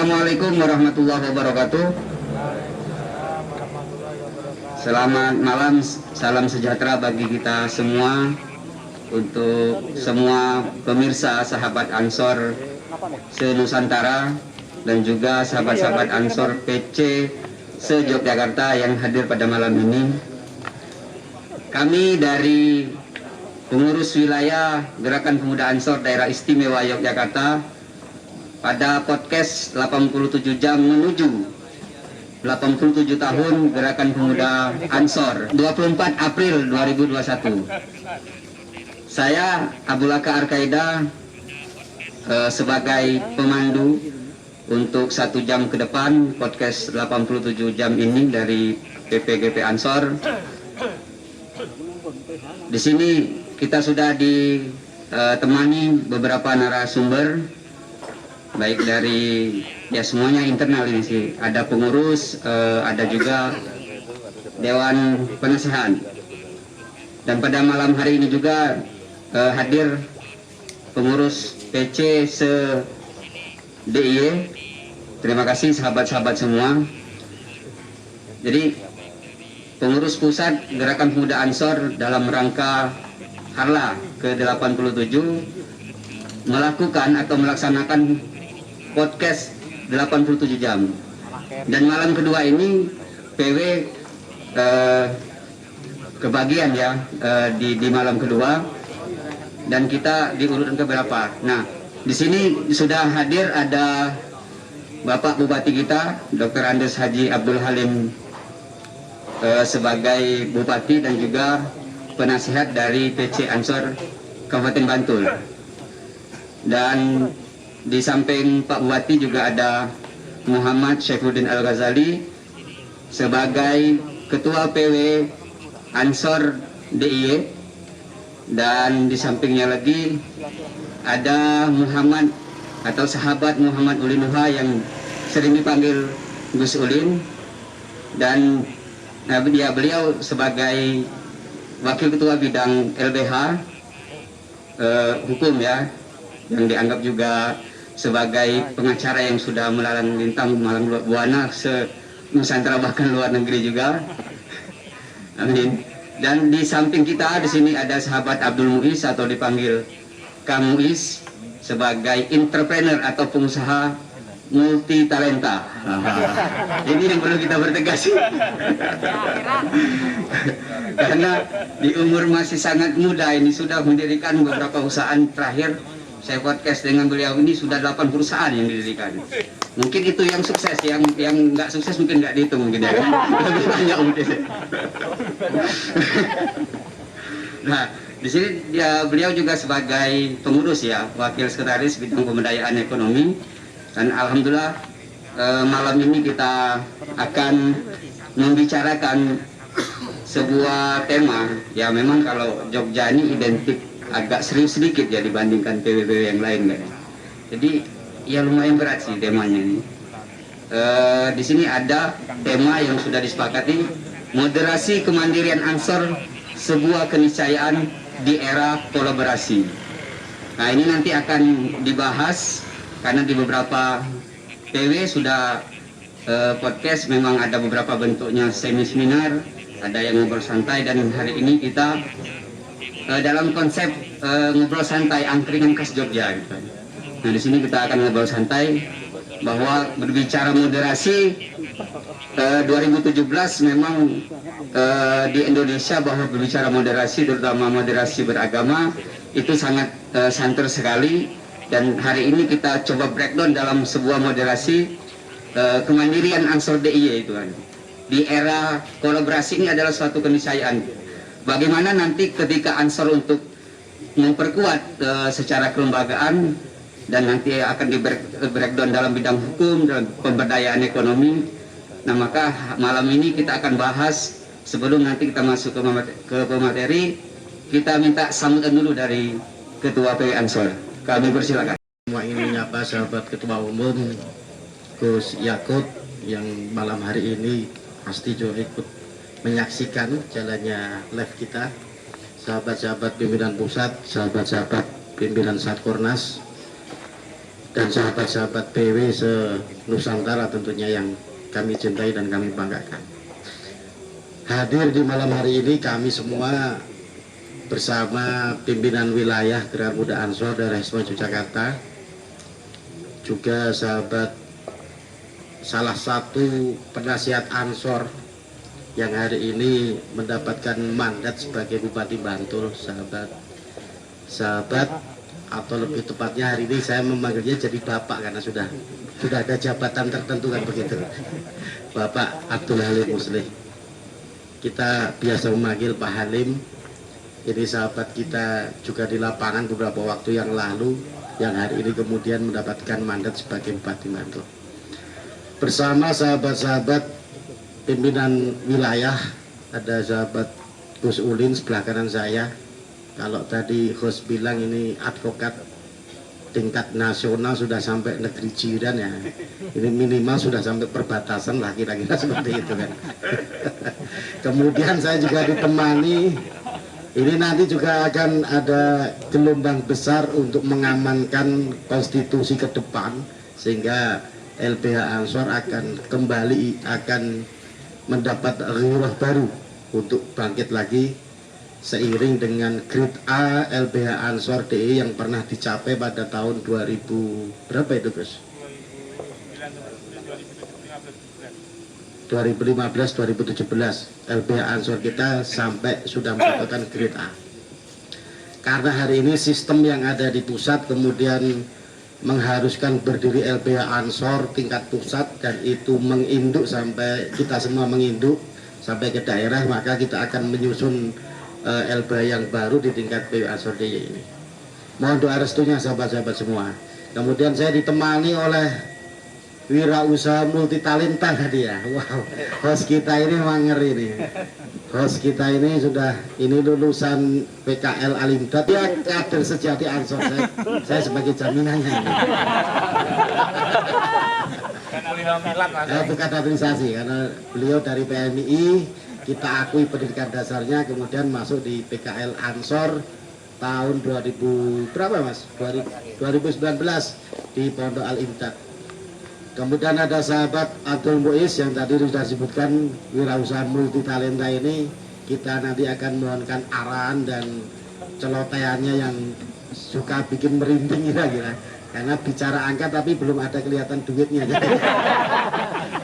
Assalamualaikum warahmatullahi wabarakatuh. Selamat malam, salam sejahtera bagi kita semua. Untuk semua pemirsa sahabat Ansor se-Nusantara dan juga sahabat-sahabat Ansor PC se-Yogyakarta yang hadir pada malam ini. Kami dari pengurus wilayah Gerakan Pemuda Ansor Daerah Istimewa Yogyakarta pada podcast 87 jam menuju 87 tahun Gerakan Pemuda Ansor 24 April 2021. Saya Abulaka Arkaida sebagai pemandu untuk 1 jam ke depan podcast 87 jam ini dari PPGP Ansor. Di sini kita sudah ditemani beberapa narasumber, baik dari ya semuanya internal ini sih, ada pengurus, ada juga dewan penasehat, dan pada malam hari ini juga hadir pengurus PC se DIY. Terima kasih sahabat-sahabat semua. Jadi pengurus pusat Gerakan Pemuda Ansor dalam rangka Harla ke-87 melakukan atau melaksanakan podcast 87 jam. Dan malam kedua ini PW kebagian ya di malam kedua, dan kita diurutkan ke berapa. Nah, di sini sudah hadir ada Bapak Bupati kita, Dr. Andes Haji Abdul Halim sebagai Bupati dan juga penasihat dari PC Ansor Kabupaten Bantul. Dan di samping Pak Bupati juga ada Muhammad Syaifuddin Al-Ghazali sebagai Ketua PW Ansor DIY. Dan di sampingnya lagi ada Muhammad atau sahabat Muhammad Ulinuha yang sering dipanggil Gus Ulin, dan beliau sebagai Wakil Ketua Bidang LBH Hukum ya, yang dianggap juga sebagai pengacara yang sudah melalang lintang malang buana se-Nusantara bahkan luar negeri juga. Amin. Dan di samping kita di sini ada sahabat Abdul Muiz atau dipanggil Kang Muiz sebagai entrepreneur atau pengusaha multi talenta. Ini yang perlu kita bertegas. Karena di umur masih sangat muda ini sudah mendirikan beberapa usaha. Terakhir saya podcast dengan beliau ini sudah 8 perusahaan yang didirikan. Mungkin itu yang sukses, yang nggak sukses mungkin nggak dihitung mungkin ya. Lebih banyak mungkin. Nah, di sini beliau juga sebagai pengurus ya, wakil sekretaris bidang pemberdayaan ekonomi. Dan alhamdulillah malam ini kita akan membicarakan sebuah tema ya, memang kalau Jogja ini identik agak serius sedikit ya dibandingkan PWW yang lain kan. Jadi ya lumayan berat sih temanya ini. Di sini ada tema yang sudah disepakati, moderasi kemandirian Ansor, sebuah keniscayaan di era kolaborasi. Nah, ini nanti akan dibahas karena di beberapa PW sudah podcast memang ada beberapa bentuknya seminar, ada yang ngobrol santai, dan hari ini kita dalam konsep ngobrol santai angkringan khas Jogja gitu. Nah, di sini kita akan ngobrol santai bahwa berbicara moderasi 2017 memang di Indonesia bahwa berbicara moderasi, terutama moderasi beragama, itu sangat santer sekali. Dan hari ini kita coba breakdown dalam sebuah moderasi kemandirian Ansor DIY itu kan. Di era kolaborasi ini adalah suatu keniscayaan. Bagaimana nanti ketika Ansor untuk memperkuat secara kelembagaan, dan nanti akan di breakdown dalam bidang hukum dan pemberdayaan ekonomi. Nah, maka malam ini kita akan bahas, sebelum nanti kita masuk ke pemateri, kita minta sambutan dulu dari Ketua PW Ansor. Kami persilakan. Semua ingin menyapa sahabat Ketua Umum Gus Yakut yang malam hari ini pasti juga ikut menyaksikan jalannya live kita, sahabat-sahabat pimpinan pusat, sahabat-sahabat pimpinan Satkornas, dan sahabat-sahabat PW se-Nusantara tentunya yang kami cintai dan kami banggakan. Hadir di malam hari ini kami semua bersama pimpinan wilayah Gerakan Muda Ansor daerah Istimewa Yogyakarta, juga sahabat salah satu penasihat Ansor yang hari ini mendapatkan mandat sebagai Bupati Bantul, sahabat atau lebih tepatnya hari ini saya memanggilnya jadi Bapak karena sudah ada jabatan tertentu kan begitu, Bapak Abdul Halim Muslih. Kita biasa memanggil Pak Halim. Ini sahabat kita juga di lapangan beberapa waktu yang lalu, yang hari ini kemudian mendapatkan mandat sebagai Bupati Bantul. Bersama sahabat-sahabat pimpinan wilayah, ada sahabat Gus Ulin sebelah kanan saya. Kalau tadi Gus bilang ini advokat tingkat nasional sudah sampai negeri jiran ya, ini minimal sudah sampai perbatasan lah kira-kira seperti itu kan. Kemudian saya juga ditemani, ini nanti juga akan ada gelombang besar untuk mengamankan konstitusi ke depan, sehingga LBH Ansor akan kembali, akan mendapat ruang baru untuk bangkit lagi seiring dengan Grade A LBH Ansor DE yang pernah dicapai pada tahun 2000 berapa itu Gus? 2015-2017 LBH Ansor kita sampai sudah mendapatkan Grade A. Karena hari ini sistem yang ada di pusat kemudian mengharuskan berdiri LBH Ansor tingkat pusat, dan itu menginduk sampai kita semua menginduk sampai ke daerah, maka kita akan menyusun LBH yang baru di tingkat PW Ansor DIY ini. Mohon doa restunya sahabat-sahabat semua. Kemudian saya ditemani oleh wirausaha multitalenta tadi ya. Wow, host kita ini memang ngeri nih. Host kita ini sudah lulusan PKL Alimdad, dia kader sejati Ansor. Saya sebagai jaminannya ini. Bukan administrasi, karena beliau dari PMI, kita akui pendidikan dasarnya, kemudian masuk di PKL Ansor tahun 2000 berapa mas? 2019 di Pondok Al-Imdad. Kemudian ada sahabat Abdul Muiz yang tadi sudah disebutkan, wirausaha multitalenta ini kita nanti akan mohonkan arahan dan celoteannya yang suka bikin merinding kira-kira, karena bicara angka tapi belum ada kelihatan duitnya.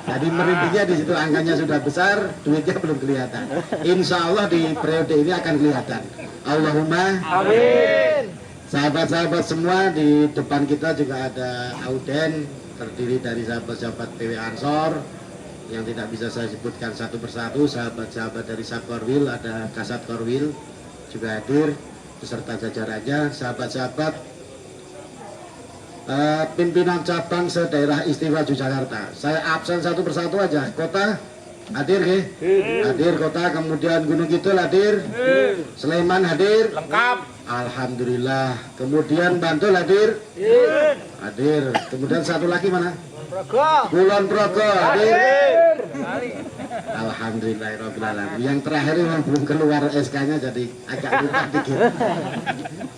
Jadi merindingnya di situ, angkanya sudah besar, duitnya belum kelihatan. Insya Allah di periode ini akan kelihatan. Allahumma amin. Sahabat-sahabat semua, di depan kita juga ada Auden, terdiri dari sahabat-sahabat PW Ansor yang tidak bisa saya sebutkan satu persatu. Sahabat-sahabat dari Satkorwil, ada Kasat Korwil juga hadir beserta jajarannya. Sahabat-sahabat pimpinan cabang se-daerah Istimewa Yogyakarta, saya absen satu persatu aja. Kota hadir ya? Hadir kota, kemudian Gunung Kidul hadir, Sleman hadir, lengkap, alhamdulillah. Kemudian Bantul hadir, hadir. Kemudian satu lagi mana? Kulon Progo hadir, alhamdulillahirobbilalamin. Yang terakhir memang belum keluar SK-nya, jadi agak lupa dikit.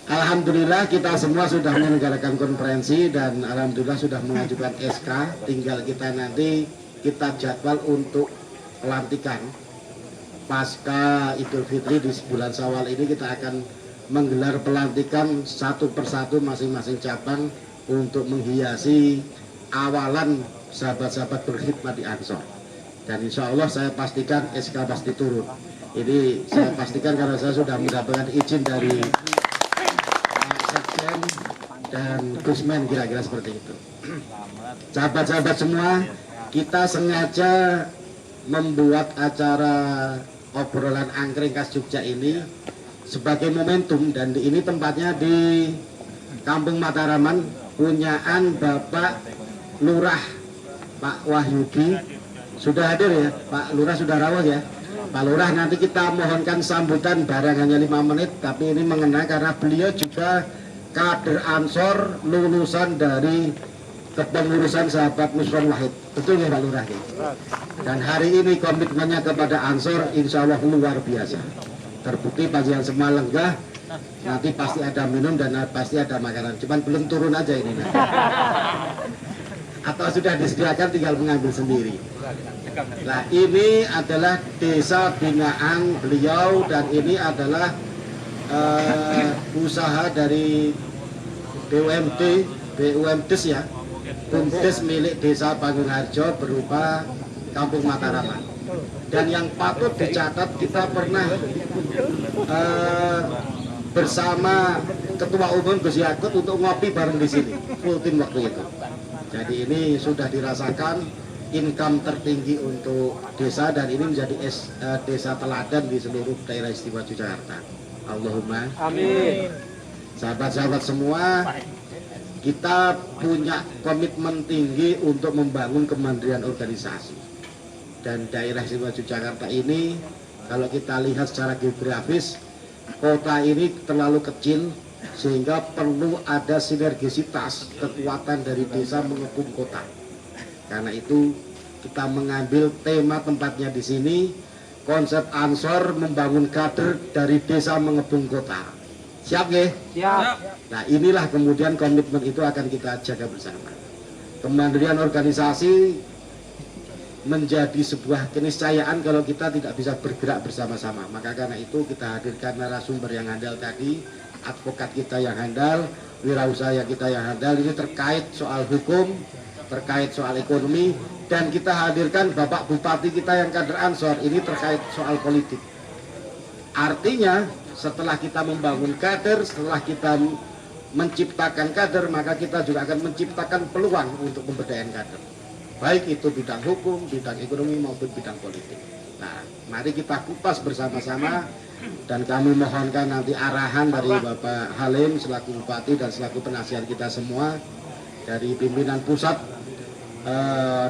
Alhamdulillah kita semua sudah menyelenggarakan konferensi dan alhamdulillah sudah mengajukan SK. Tinggal kita nanti kita jadwal untuk pelantikan pasca Idul Fitri di bulan Syawal ini. Kita akan menggelar pelantikan satu persatu masing-masing cabang untuk menghiasi awalan sahabat-sahabat berkhidmat di Ansor. Dan insya Allah saya pastikan SK pasti turun. Ini saya pastikan karena saya sudah mendapatkan izin dari Sekjen dan Gusmen, kira-kira seperti itu. Sahabat-sahabat semua, kita sengaja membuat acara obrolan angkring khas Jogja ini sebagai momentum, dan ini tempatnya di Kampung Mataraman, punyaan Bapak Lurah Pak Wahyudi. Sudah hadir ya Pak Lurah, sudah rawuh ya Pak Lurah. Nanti kita mohonkan sambutan barang hanya 5 menit, tapi ini mengenai karena beliau juga kader Ansor, lulusan dari kepengurusan sahabat Nusron Wahid. Betul ya Pak Lurah ya? Dan hari ini komitmennya kepada Ansor insya Allah luar biasa. Terbukti pagi yang semua lenggah Nanti pasti ada minum dan pasti ada makanan. Cuman belum turun aja ini. Atau sudah disediakan tinggal mengambil sendiri. Nah, ini adalah desa binaan beliau dan ini adalah usaha dari BUMDes ya, BUMDes milik Desa Bangunharjo berupa Kampung Mataraman. Dan yang patut dicatat, kita pernah bersama Ketua Umum Gus Yakut untuk ngopi bareng di sini, full tim waktu itu. Jadi ini sudah dirasakan income tertinggi untuk desa dan ini menjadi desa teladan di seluruh daerah istimewa Yogyakarta. Allahumma amin. Sahabat-sahabat semua, kita punya komitmen tinggi untuk membangun kemandirian organisasi. Dan daerah istimewa Yogyakarta ini, kalau kita lihat secara geografis, kota ini terlalu kecil sehingga perlu ada sinergisitas kekuatan dari desa mengepung kota. Karena itu kita mengambil tema tempatnya di sini, konsep Ansor membangun kader dari desa mengepung kota. Siap ya? Siap. Nah, inilah kemudian komitmen itu akan kita jaga bersama. Kemandirian organisasi menjadi sebuah keniscayaan kalau kita tidak bisa bergerak bersama-sama. Maka karena itu kita hadirkan narasumber yang handal tadi, advokat kita yang handal, wirausaha kita yang handal. Ini terkait soal hukum, terkait soal ekonomi, dan kita hadirkan Bapak Bupati kita yang kader Ansor. Ini terkait soal politik. Artinya setelah kita membangun kader, setelah kita menciptakan kader, maka kita juga akan menciptakan peluang untuk pemberdayaan kader. Baik itu bidang hukum, bidang ekonomi maupun bidang politik. Nah, mari kita kupas bersama-sama dan kami mohonkan nanti arahan dari Bapak Halim selaku Bupati dan selaku penasihat kita semua dari pimpinan pusat.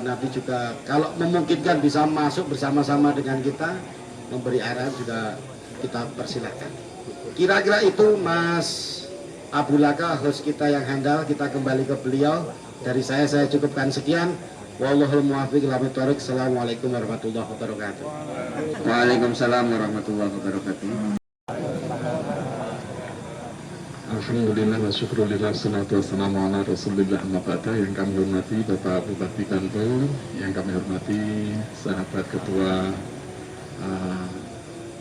Nanti juga kalau memungkinkan bisa masuk bersama-sama dengan kita, memberi arahan juga kita persilakan. Kira-kira itu Mas Abu Laka, host kita yang handal. Kita kembali ke beliau. Dari saya cukupkan sekian. Wallahul muwaffiq ila aqwamit thoriq. Assalamualaikum warahmatullahi wabarakatuh. Waalaikumsalam warahmatullahi wabarakatuh. Alhamdulillah wa syukrulillah, salatu wassalamu ala rasulillah amma ba'da. Yang kami hormati Bapak Bupati Bantul, yang kami hormati sahabat Ketua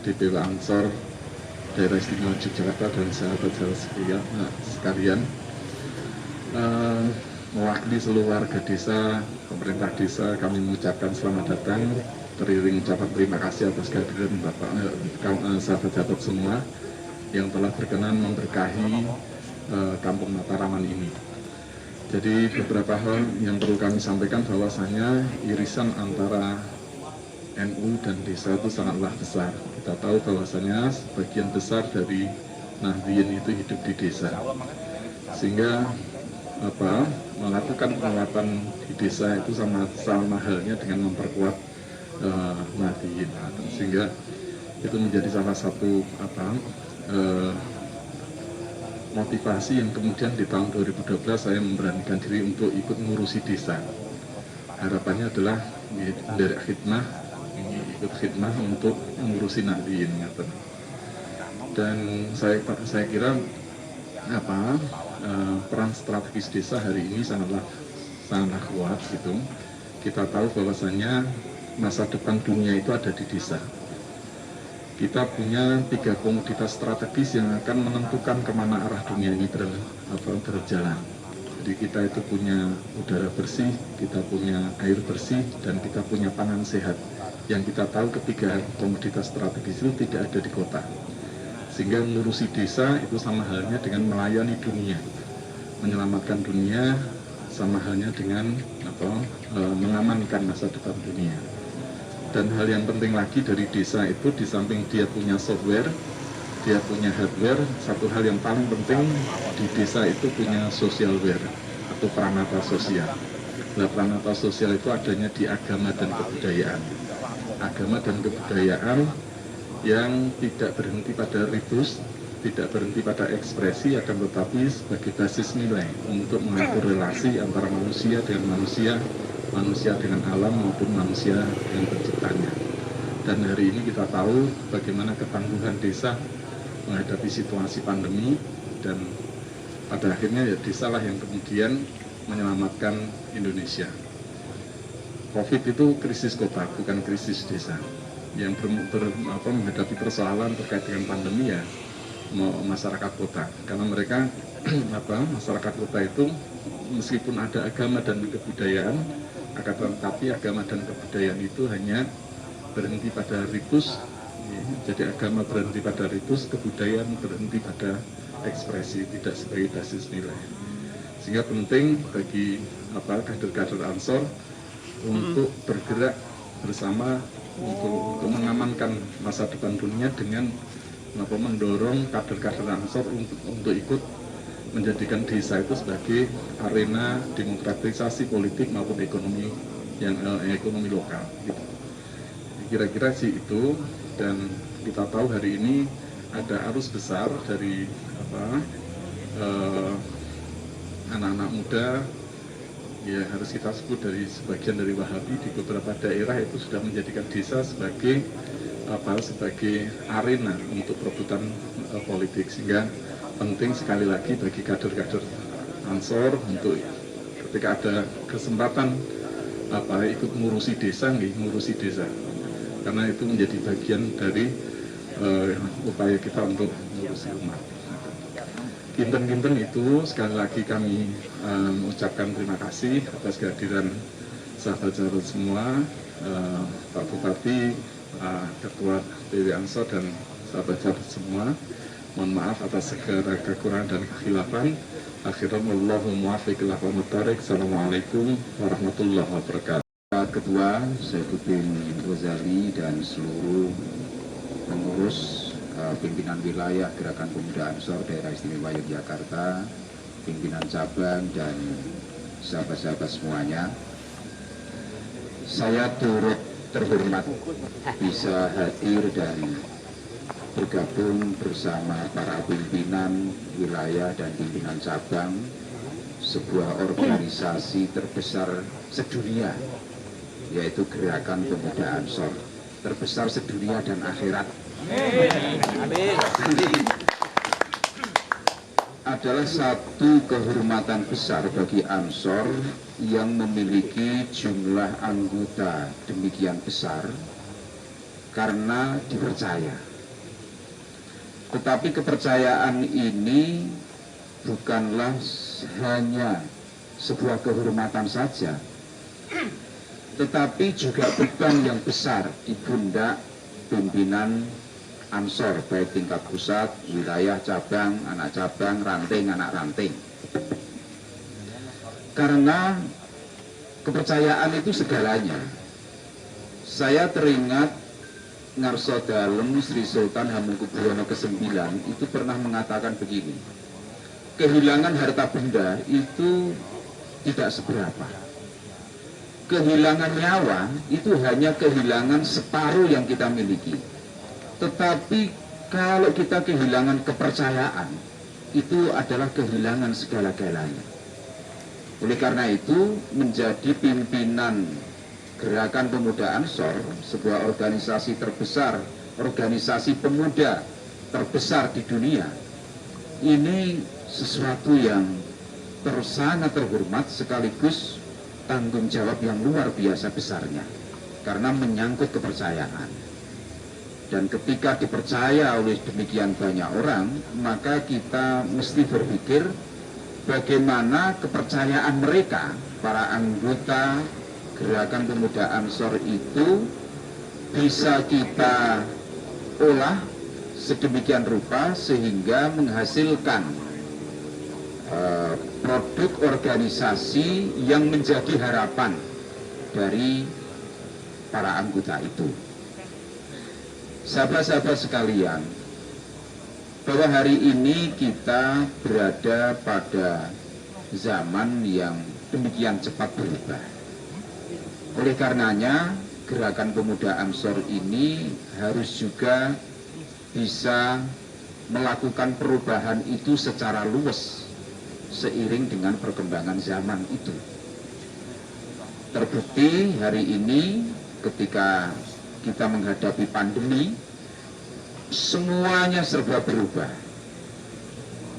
DPW Ansor Daerah Istimewa Yogyakarta dan sahabat-sahabat sekalian, mewakili seluruh warga desa, pemerintah desa, kami mengucapkan selamat datang, teriring ucapan terima kasih atas kehadiran Bapak sahabat-sahabat semua yang telah berkenan memberkahi Kampung Mataraman ini. Jadi beberapa hal yang perlu kami sampaikan bahwasanya irisan antara NU dan desa itu sangatlah besar. Kita tahu bahwasanya sebagian besar dari Nahdliyin itu hidup di desa, sehingga melakukan penguatan di desa itu sama halnya dengan memperkuat Nahdliyin, sehingga itu menjadi salah satu motivasi yang kemudian di tahun 2012 saya memberanikan diri untuk ikut ngurusi desa. Harapannya adalah dari ikut khidmah untuk mengurusi Nahdliyin. Dan saya kira peran strategis desa hari ini sangatlah kuat gitu. Kita tahu bahwasanya masa depan dunia itu ada di desa. Kita punya 3 komoditas strategis yang akan menentukan kemana arah dunia ini berjalan. Jadi kita itu punya udara bersih, kita punya air bersih, dan kita punya pangan sehat. Yang kita tahu ketiga komoditas strategis itu tidak ada di kota. Sehingga mengurusi desa itu sama halnya dengan melayani dunia. Menyelamatkan dunia sama halnya dengan mengamankan masa depan dunia. Dan hal yang penting lagi dari desa itu, di samping dia punya software, dia punya hardware, satu hal yang paling penting di desa itu punya socialware atau pranata sosial. Nah, pranata sosial itu adanya di agama dan kebudayaan. Agama dan kebudayaan yang tidak berhenti pada ridus, tidak berhenti pada ekspresi, akan tetapi sebagai basis nilai untuk mengatur relasi antara manusia dengan manusia, manusia dengan alam maupun manusia dengan penciptanya. Dan hari ini kita tahu bagaimana ketangguhan desa menghadapi situasi pandemi, dan pada akhirnya ya desalah yang kemudian menyelamatkan Indonesia. COVID itu krisis kota, bukan krisis desa. Yang menghadapi persoalan terkait dengan pandemi ya masyarakat kota, karena mereka masyarakat kota itu meskipun ada agama dan kebudayaan, akan tetapi agama dan kebudayaan itu hanya berhenti pada ritus. Jadi agama berhenti pada ritus, kebudayaan berhenti pada ekspresi, tidak sebagai basis nilai. Sehingga penting bagi kader-kader Ansor untuk bergerak bersama untuk mengamankan masa depan dunia dengan mendorong kader-kader Ansor untuk ikut menjadikan desa itu sebagai arena demokratisasi politik maupun ekonomi ekonomi lokal. Gitu. Kira-kira sih itu, dan kita tahu hari ini ada arus besar dari anak-anak muda, ya harus kita sebut dari sebagian dari Wahabi di beberapa daerah itu sudah menjadikan desa sebagai sebagai arena untuk perebutan politik, sehingga penting sekali lagi bagi kader-kader Ansor untuk ketika ada kesempatan ikut ngurusi desa, karena itu menjadi bagian dari upaya kita untuk ngurusi umat. Kinten-kinten itu sekali lagi kami mengucapkan terima kasih atas kehadiran sahabat-sahabat semua, Pak Bupati, Ketua PW Ansor dan sahabat-sahabat semua. Mohon maaf atas segala kekurangan dan kekhilafan. Akhirnya wallahu muwaffiq ila aqwamit thoriq. Assalamualaikum warahmatullahi wabarakatuh. Ketua Saifuddin Ghazali dan seluruh pengurus pimpinan wilayah Gerakan Pemuda Ansor Daerah Istimewa Yogyakarta, pimpinan cabang dan sahabat-sahabat semuanya, saya turut terhormat bisa hadir dan bergabung bersama para pimpinan wilayah dan pimpinan cabang sebuah organisasi terbesar sedunia, yaitu Gerakan Pemuda Ansor, terbesar sedunia dan akhirat. Adalah satu kehormatan besar bagi Ansor yang memiliki jumlah anggota demikian besar karena dipercaya. Tetapi kepercayaan ini bukanlah hanya sebuah kehormatan saja, tetapi juga beban yang besar di pundak pimpinan Ansor, baik tingkat pusat, wilayah, cabang, anak cabang, ranting, anak ranting. Karena kepercayaan itu segalanya. Saya teringat Ngarso Dalem Sri Sultan Hamengkubuwono ke-9 itu pernah mengatakan begini, kehilangan harta benda itu tidak seberapa. Kehilangan nyawa itu hanya kehilangan separuh yang kita miliki. Tetapi kalau kita kehilangan kepercayaan, itu adalah kehilangan segala-galanya. Oleh karena itu, menjadi pimpinan Gerakan Pemuda Ansor, sebuah organisasi terbesar, organisasi pemuda terbesar di dunia, ini sesuatu yang sangat terhormat sekaligus tanggung jawab yang luar biasa besarnya, karena menyangkut kepercayaan. Dan ketika dipercaya oleh demikian banyak orang, maka kita mesti berpikir bagaimana kepercayaan mereka, para anggota Gerakan Pemuda Ansor itu bisa kita olah sedemikian rupa sehingga menghasilkan produk organisasi yang menjadi harapan dari para anggota itu. Sahabat-sahabat sekalian, bahwa hari ini kita berada pada zaman yang demikian cepat berubah. Oleh karenanya, Gerakan Pemuda Ansor ini harus juga bisa melakukan perubahan itu secara luas seiring dengan perkembangan zaman itu. Terbukti hari ini ketika kita menghadapi pandemi, semuanya serba berubah.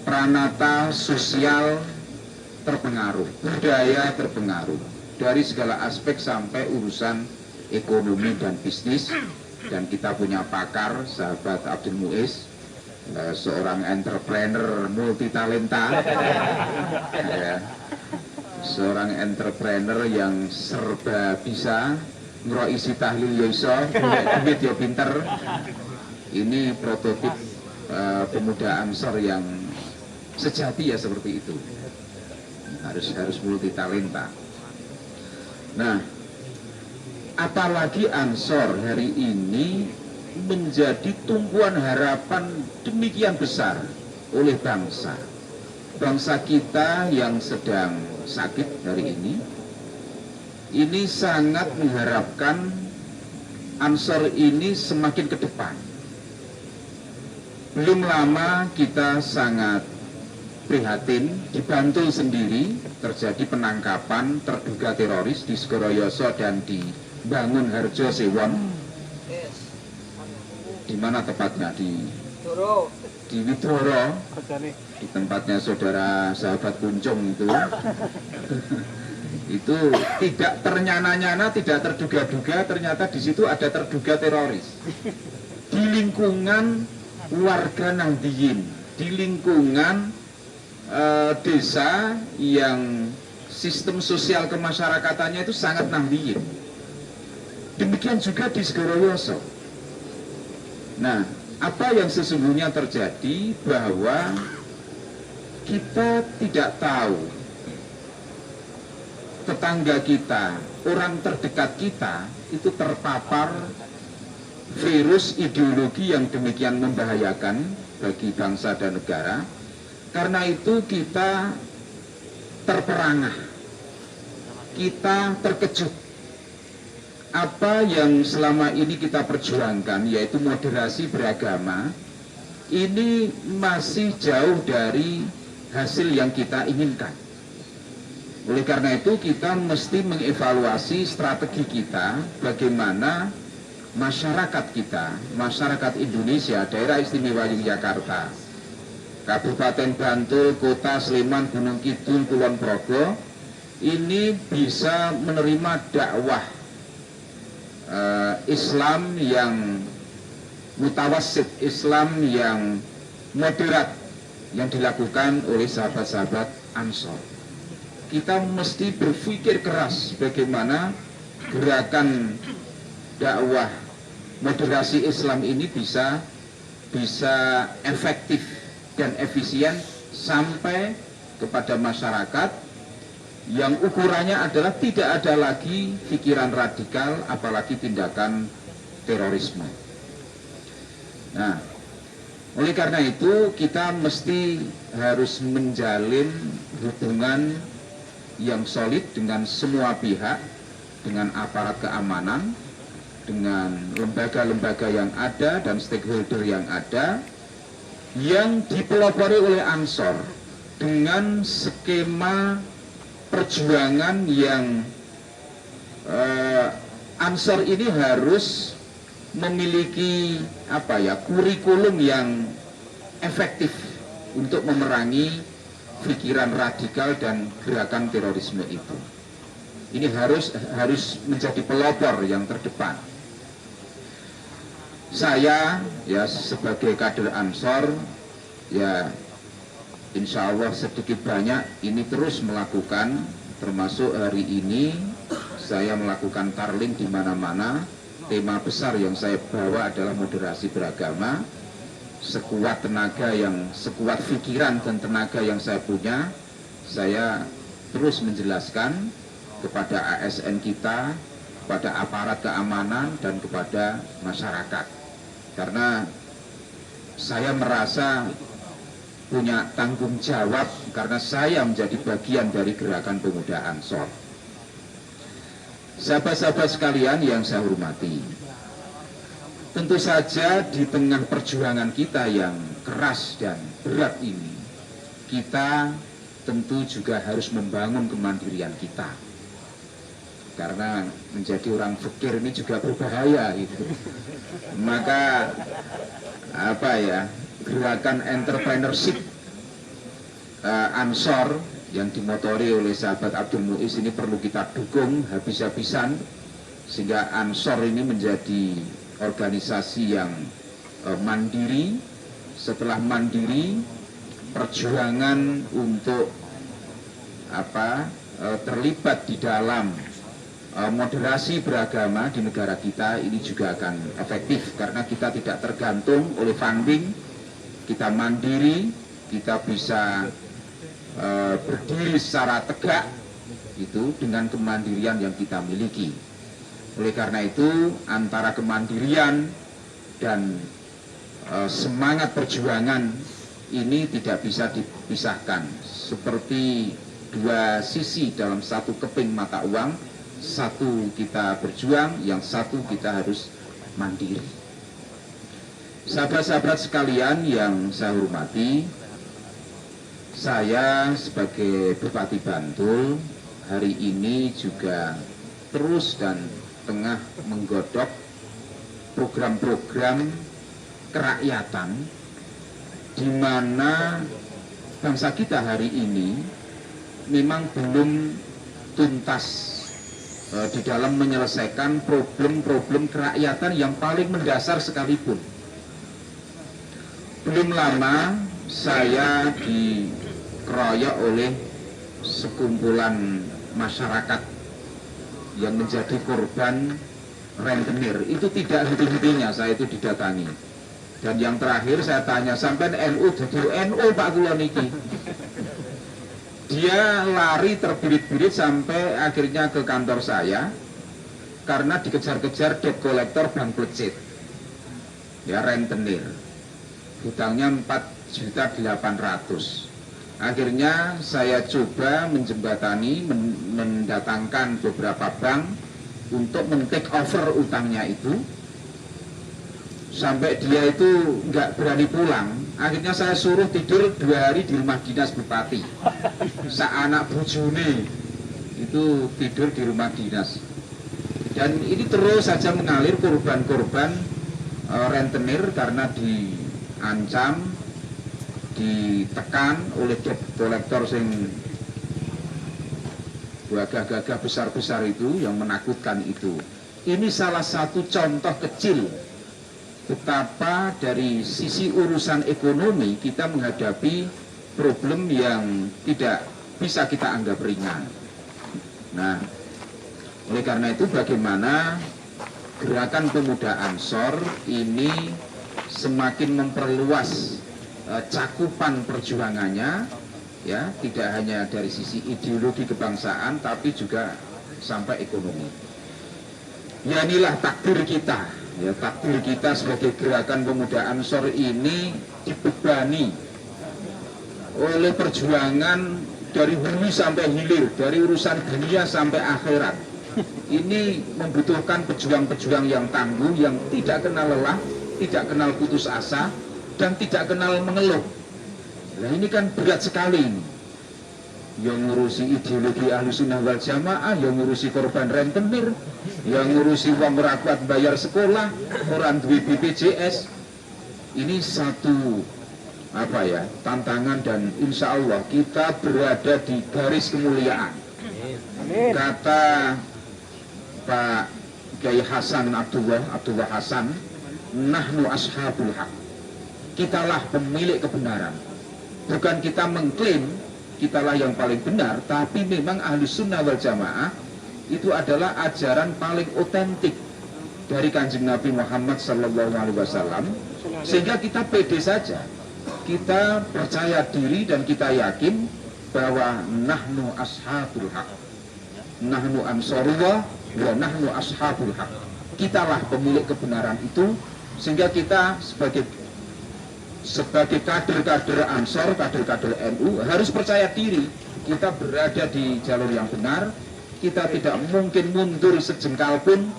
Pranata sosial terpengaruh, budaya terpengaruh, dari segala aspek sampai urusan ekonomi dan bisnis. Dan kita punya pakar, sahabat Abdul Muiz, seorang entrepreneur multitalenta, ya, seorang entrepreneur yang serba bisa, ngeroisi tahlil ya iso, duit ya pinter. Ini prototip pemuda Ansor yang sejati ya seperti itu. Harus multitalenta. Nah, apalagi Ansor hari ini menjadi tumpuan harapan demikian besar oleh bangsa. Bangsa kita yang sedang sakit hari ini sangat mengharapkan Ansor ini semakin ke depan. Belum lama kita sangat prihatin, di Bantul sendiri terjadi penangkapan terduga teroris di Segoroyoso dan di Bangun Harjo Sewon. Di mana tepatnya? Di Widoro, di tempatnya saudara sahabat Kuncung itu. Itu tidak ternyana-nyana, tidak terduga-duga, ternyata di situ ada terduga teroris di lingkungan warga Nahdiyin, di lingkungan desa yang sistem sosial kemasyarakatannya itu sangat Nahdiyin. Demikian juga di Segoroyoso. Nah, apa yang sesungguhnya terjadi bahwa kita tidak tahu tetangga kita, orang terdekat kita itu terpapar virus ideologi yang demikian membahayakan bagi bangsa dan negara. Karena itu kita terperangah, kita terkejut. Apa yang selama ini kita perjuangkan, yaitu moderasi beragama, ini masih jauh dari hasil yang kita inginkan. Oleh karena itu kita mesti mengevaluasi strategi kita, bagaimana masyarakat kita, masyarakat Indonesia, daerah istimewa Yogyakarta, Kabupaten Bantul, Kota Sleman, Gunung Kidul, Kulon Progo, ini bisa menerima dakwah Islam yang mutawassit, Islam yang moderat yang dilakukan oleh sahabat-sahabat Ansor. Kita mesti berpikir keras bagaimana gerakan dakwah moderasi Islam ini bisa efektif dan efisien sampai kepada masyarakat yang ukurannya adalah tidak ada lagi pikiran radikal, apalagi tindakan terorisme. Nah, oleh karena itu kita mesti harus menjalin hubungan yang solid dengan semua pihak, dengan aparat keamanan, dengan lembaga-lembaga yang ada dan stakeholder yang ada, yang dipelopori oleh Ansor dengan skema perjuangan yang Ansor ini harus memiliki kurikulum yang efektif untuk memerangi pikiran radikal dan gerakan terorisme itu. Ini harus menjadi pelopor yang terdepan. Saya ya sebagai kader Ansor ya insya Allah sedikit banyak ini terus melakukan, termasuk hari ini saya melakukan tarling di mana-mana. Tema besar yang saya bawa adalah moderasi beragama. Sekuat tenaga sekuat pikiran dan tenaga yang saya punya, saya terus menjelaskan kepada ASN kita, kepada aparat keamanan dan kepada masyarakat. Karena saya merasa punya tanggung jawab karena saya menjadi bagian dari gerakan pemuda Ansor. Sahabat-sahabat sekalian yang saya hormati, tentu saja di tengah perjuangan kita yang keras dan berat ini, kita tentu juga harus membangun kemandirian kita. karena menjadi orang fakir ini juga berbahaya gitu. Maka apa ya, gerakan entrepreneurship Ansor yang dimotori oleh sahabat Abdul Muiz ini perlu kita dukung habis-habisan, sehingga Ansor ini menjadi organisasi yang mandiri. Setelah mandiri, perjuangan untuk terlibat di dalam moderasi beragama di negara kita ini juga akan efektif, karena kita tidak tergantung oleh funding, kita mandiri, kita bisa berdiri secara tegak itu dengan kemandirian yang kita miliki. Oleh karena itu, antara kemandirian dan semangat perjuangan ini tidak bisa dipisahkan, seperti dua sisi dalam satu keping mata uang. Satu kita berjuang, yang satu kita harus mandiri. Sahabat-sahabat sekalian yang saya hormati, saya sebagai Bupati Bantul hari ini juga terus dan tengah menggodok program-program kerakyatan di mana bangsa kita hari ini memang belum tuntas di dalam menyelesaikan problem-problem kerakyatan yang paling mendasar sekalipun. Belum lama saya dikeroyok oleh sekumpulan masyarakat yang menjadi korban rentenir. Itu tidak henti-hentinya saya itu didatangi. Dan yang terakhir saya tanya, sampai NU jadi NU Pak kula niki. Dia lari terbirit-birit sampai akhirnya ke kantor saya karena dikejar-kejar debt collector bank plecit, ya rentenir, hutangnya 4.800.000. Akhirnya saya coba menjembatani, mendatangkan beberapa bank untuk men-take over utangnya itu, sampai dia itu nggak berani pulang. Akhirnya saya suruh tidur 2 hari di rumah dinas bupati. Anak bojone itu tidur di rumah dinas. Dan ini terus saja mengalir korban-korban rentenir karena diancam, ditekan oleh debt collector sing gagah-gagah besar-besar itu, yang menakutkan itu. Ini salah satu contoh kecil betapa dari sisi urusan ekonomi kita menghadapi problem yang tidak bisa kita anggap ringan. Nah, oleh karena itu bagaimana gerakan pemuda Ansor ini semakin memperluas cakupan perjuangannya, ya, tidak hanya dari sisi ideologi kebangsaan tapi juga sampai ekonomi. Ya, inilah takdir kita. Ya, takdir kita sebagai gerakan pemuda Ansor ini dibebani oleh perjuangan dari hulu sampai hilir, dari urusan dunia sampai akhirat. Ini membutuhkan pejuang-pejuang yang tangguh, yang tidak kenal lelah, tidak kenal putus asa, dan tidak kenal mengeluh. Nah, ini kan berat sekali ini. Yang ngurusi ideologi Ahlussunnah wal Jamaah, yang ngurusi korban rentenir, yang ngurusi uang rakyat bayar sekolah, orang duwe BPJS. Ini satu tantangan, dan insya Allah kita berada di garis kemuliaan. Kata Pak Kiai Hasan Abdullah Hasan, nahnu ashabul haq. Kitalah pemilik kebenaran. Bukan kita mengklaim kitalah yang paling benar, tapi memang Ahlussunnah wal Jamaah itu adalah ajaran paling otentik dari Kanjeng Nabi Muhammad SAW, sehingga kita pede saja, kita percaya diri dan kita yakin bahwa nahnu ashabul haq, nahnu ansarullah wa nahnu ashabul haq. Kitalah pemilik kebenaran itu, sehingga kita sebagai kader-kader Ansor, kader-kader NU harus percaya diri kita berada di jalur yang benar. Kita tidak mungkin mundur sejengkal pun,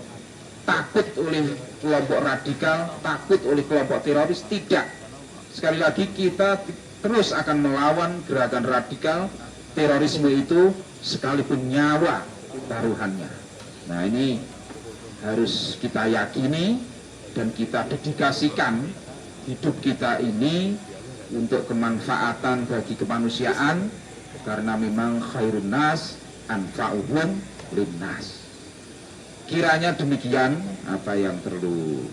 takut oleh kelompok radikal, takut oleh kelompok teroris, tidak. Sekali lagi kita terus akan melawan gerakan radikal, terorisme itu sekalipun nyawa taruhannya. Nah, ini harus kita yakini dan kita dedikasikan hidup kita ini untuk kemanfaatan bagi kemanusiaan, karena memang khairun nas anfa'uhum linnas. Kiranya demikian apa yang perlu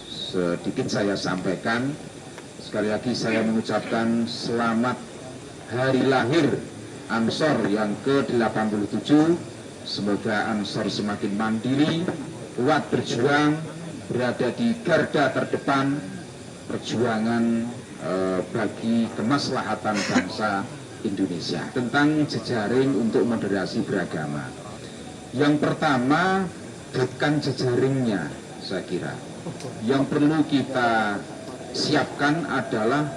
sedikit saya sampaikan. Sekali lagi saya mengucapkan selamat hari lahir Ansor yang ke-87. Semoga Ansor semakin mandiri, kuat berjuang, berada di garda terdepan perjuangan bagi kemaslahatan bangsa Indonesia. Tentang jejaring untuk moderasi beragama, yang pertama bukan jejaringnya, saya kira yang perlu kita siapkan adalah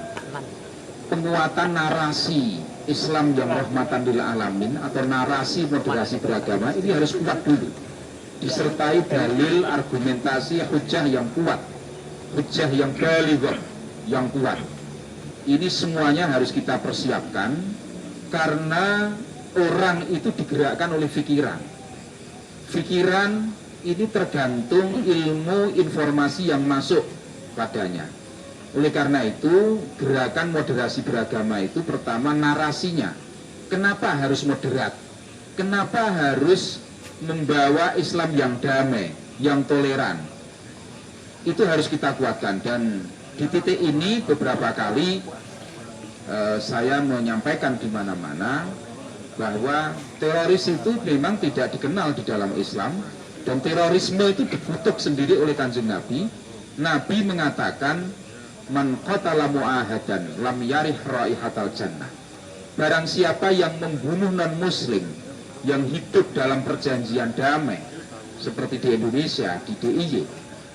penguatan narasi Islam yang rahmatan lil alamin atau narasi moderasi beragama. Ini harus kuat dulu, disertai dalil, argumentasi, hujah yang kuat, hujah yang balighah, yang kuat. Ini semuanya harus kita persiapkan, karena orang itu digerakkan oleh pikiran. Pikiran ini tergantung ilmu informasi yang masuk padanya. Oleh karena itu, gerakan moderasi beragama itu pertama narasinya. Kenapa harus moderat? Kenapa harus membawa Islam yang damai, yang toleran? Itu harus kita kuatkan. Dan di titik ini beberapa kali saya menyampaikan di mana-mana bahwa teroris itu memang tidak dikenal di dalam Islam, dan terorisme itu dikutuk sendiri oleh Kanjeng Nabi. Nabi mengatakan, man qatala mu'ahadan lam yarih raihatal jannah. Barang siapa yang membunuh non-muslim yang hidup dalam perjanjian damai seperti di Indonesia, di DIY,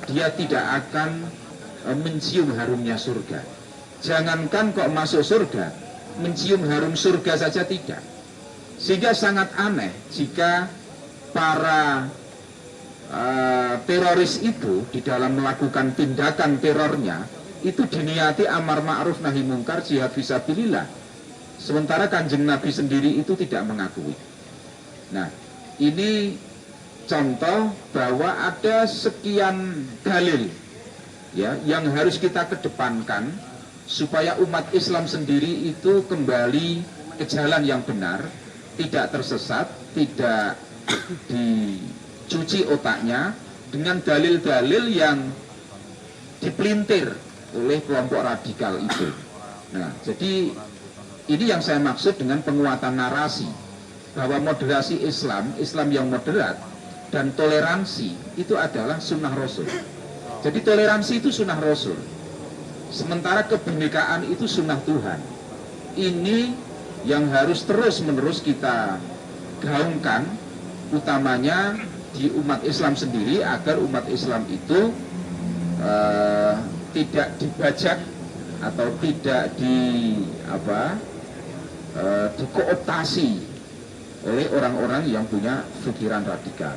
dia tidak akan mencium harumnya surga. Jangankan kok masuk surga, mencium harum surga saja tidak. Sehingga sangat aneh jika para teroris itu di dalam melakukan tindakan terornya itu diniati amar ma'ruf nahi mungkar, jihad fisabilillah, sementara Kanjeng Nabi sendiri itu tidak mengakui. Nah, ini contoh bahwa ada sekian dalil ya yang harus kita kedepankan supaya umat Islam sendiri itu kembali ke jalan yang benar, tidak tersesat, tidak dicuci otaknya dengan dalil-dalil yang dipelintir oleh kelompok radikal itu. Nah, jadi ini yang saya maksud dengan penguatan narasi, bahwa moderasi Islam, Islam yang moderat dan toleransi itu adalah sunnah Rasul. Jadi toleransi itu sunnah Rasul, sementara kebinekaan itu sunnah Tuhan. Ini yang harus terus-menerus kita gaungkan, utamanya di umat Islam sendiri, agar umat Islam itu tidak dibajak atau tidak dikooptasi oleh orang-orang yang punya pikiran radikal.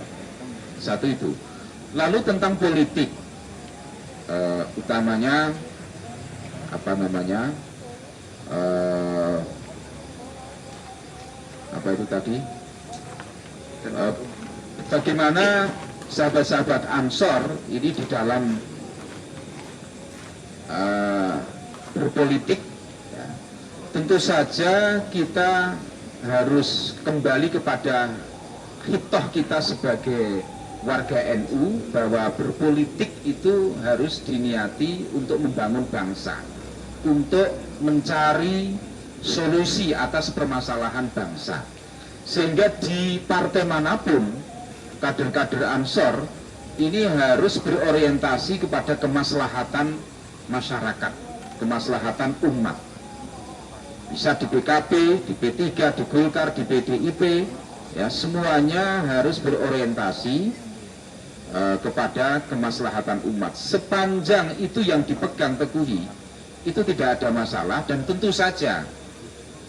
Satu itu. Lalu tentang politik, utamanya bagaimana sahabat-sahabat Ansor ini di dalam berpolitik ya. Tentu saja kita harus kembali kepada khitoh kita sebagai warga NU, bahwa berpolitik itu harus diniati untuk membangun bangsa, untuk mencari solusi atas permasalahan bangsa. Sehingga di partai manapun kader-kader Ansor ini harus berorientasi kepada kemaslahatan masyarakat, kemaslahatan umat. Bisa di PKB, di P3, di Golkar, di PDIP, ya, semuanya harus berorientasi kepada kemaslahatan umat. Sepanjang itu yang dipegang teguhi, itu tidak ada masalah. Dan tentu saja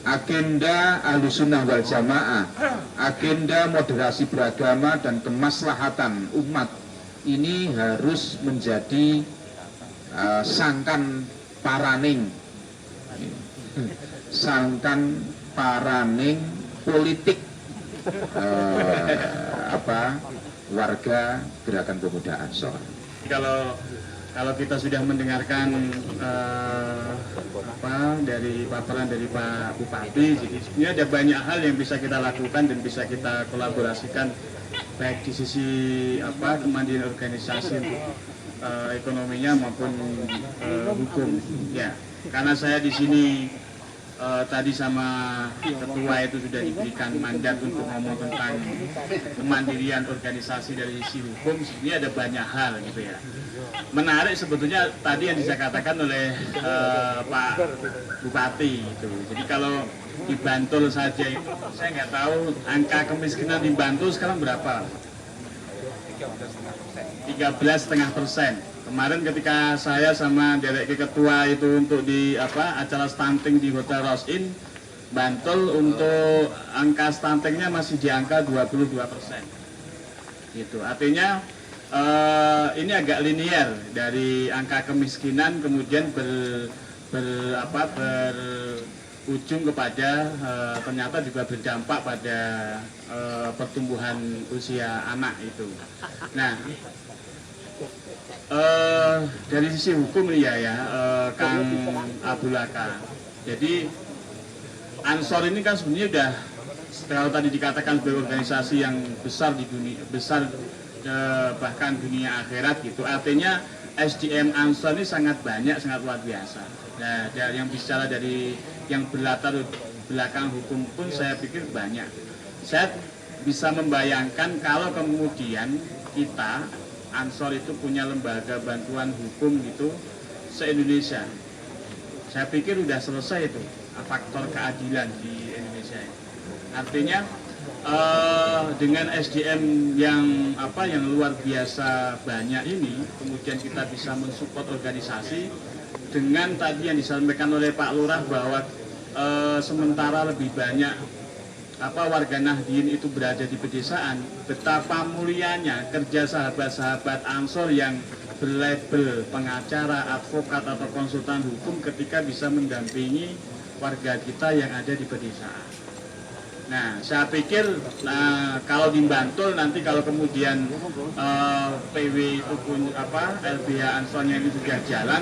agenda Ahlussunnah wal Jamaah, agenda moderasi beragama dan kemaslahatan umat ini harus menjadi sangkan paraning politik warga Gerakan Pemuda Ansor. Kalau kita sudah mendengarkan dari paparan dari Pak Bupati, jadi sebenarnya ada banyak hal yang bisa kita lakukan dan bisa kita kolaborasikan, baik di sisi kemandirian organisasi untuk ekonominya maupun hukum. Ya, karena saya di sini tadi sama ketua itu sudah diberikan mandat untuk ngomong tentang kemandirian organisasi dari sisi hukum. Ini ada banyak hal gitu ya. Menarik sebetulnya tadi yang dikatakan oleh Pak Bupati itu. Jadi kalau di Bantul saja itu saya nggak tahu angka kemiskinan di Bantul sekarang berapa? 13,5%. Kemarin ketika saya sama Direktur Ketua itu untuk di acara stunting di Hotel Rosin Bantul, untuk angka stuntingnya masih di angka 22%. Gitu. Artinya ini agak linear dari angka kemiskinan kemudian berujung kepada ternyata juga berdampak pada pertumbuhan usia anak itu. Nah, dari sisi hukum ya Kang Abdulaka. Jadi Ansor ini kan sebenarnya udah, kalau tadi dikatakan sebagai organisasi yang besar di dunia, bahkan dunia akhirat gitu. Artinya SDM Ansor ini sangat banyak, sangat luar biasa. Nah, yang bicara dari yang berlatar belakang hukum pun saya pikir banyak. Saya bisa membayangkan kalau kemudian kita Ansor itu punya lembaga bantuan hukum gitu se-Indonesia. Saya pikir udah selesai itu faktor keadilan di Indonesia. Artinya dengan SDM yang luar biasa banyak ini, kemudian kita bisa mensupport organisasi dengan tadi yang disampaikan oleh Pak Lurah bahwa sementara lebih banyak warga Nahdien itu berada di pedesaan, betapa mulianya kerja sahabat-sahabat Ansor yang berlabel pengacara, advokat atau konsultan hukum ketika bisa mendampingi warga kita yang ada di pedesaan. Nah, saya pikir kalau di Bantul nanti kalau kemudian PW itu pun LBH Ansornya ini sudah jalan,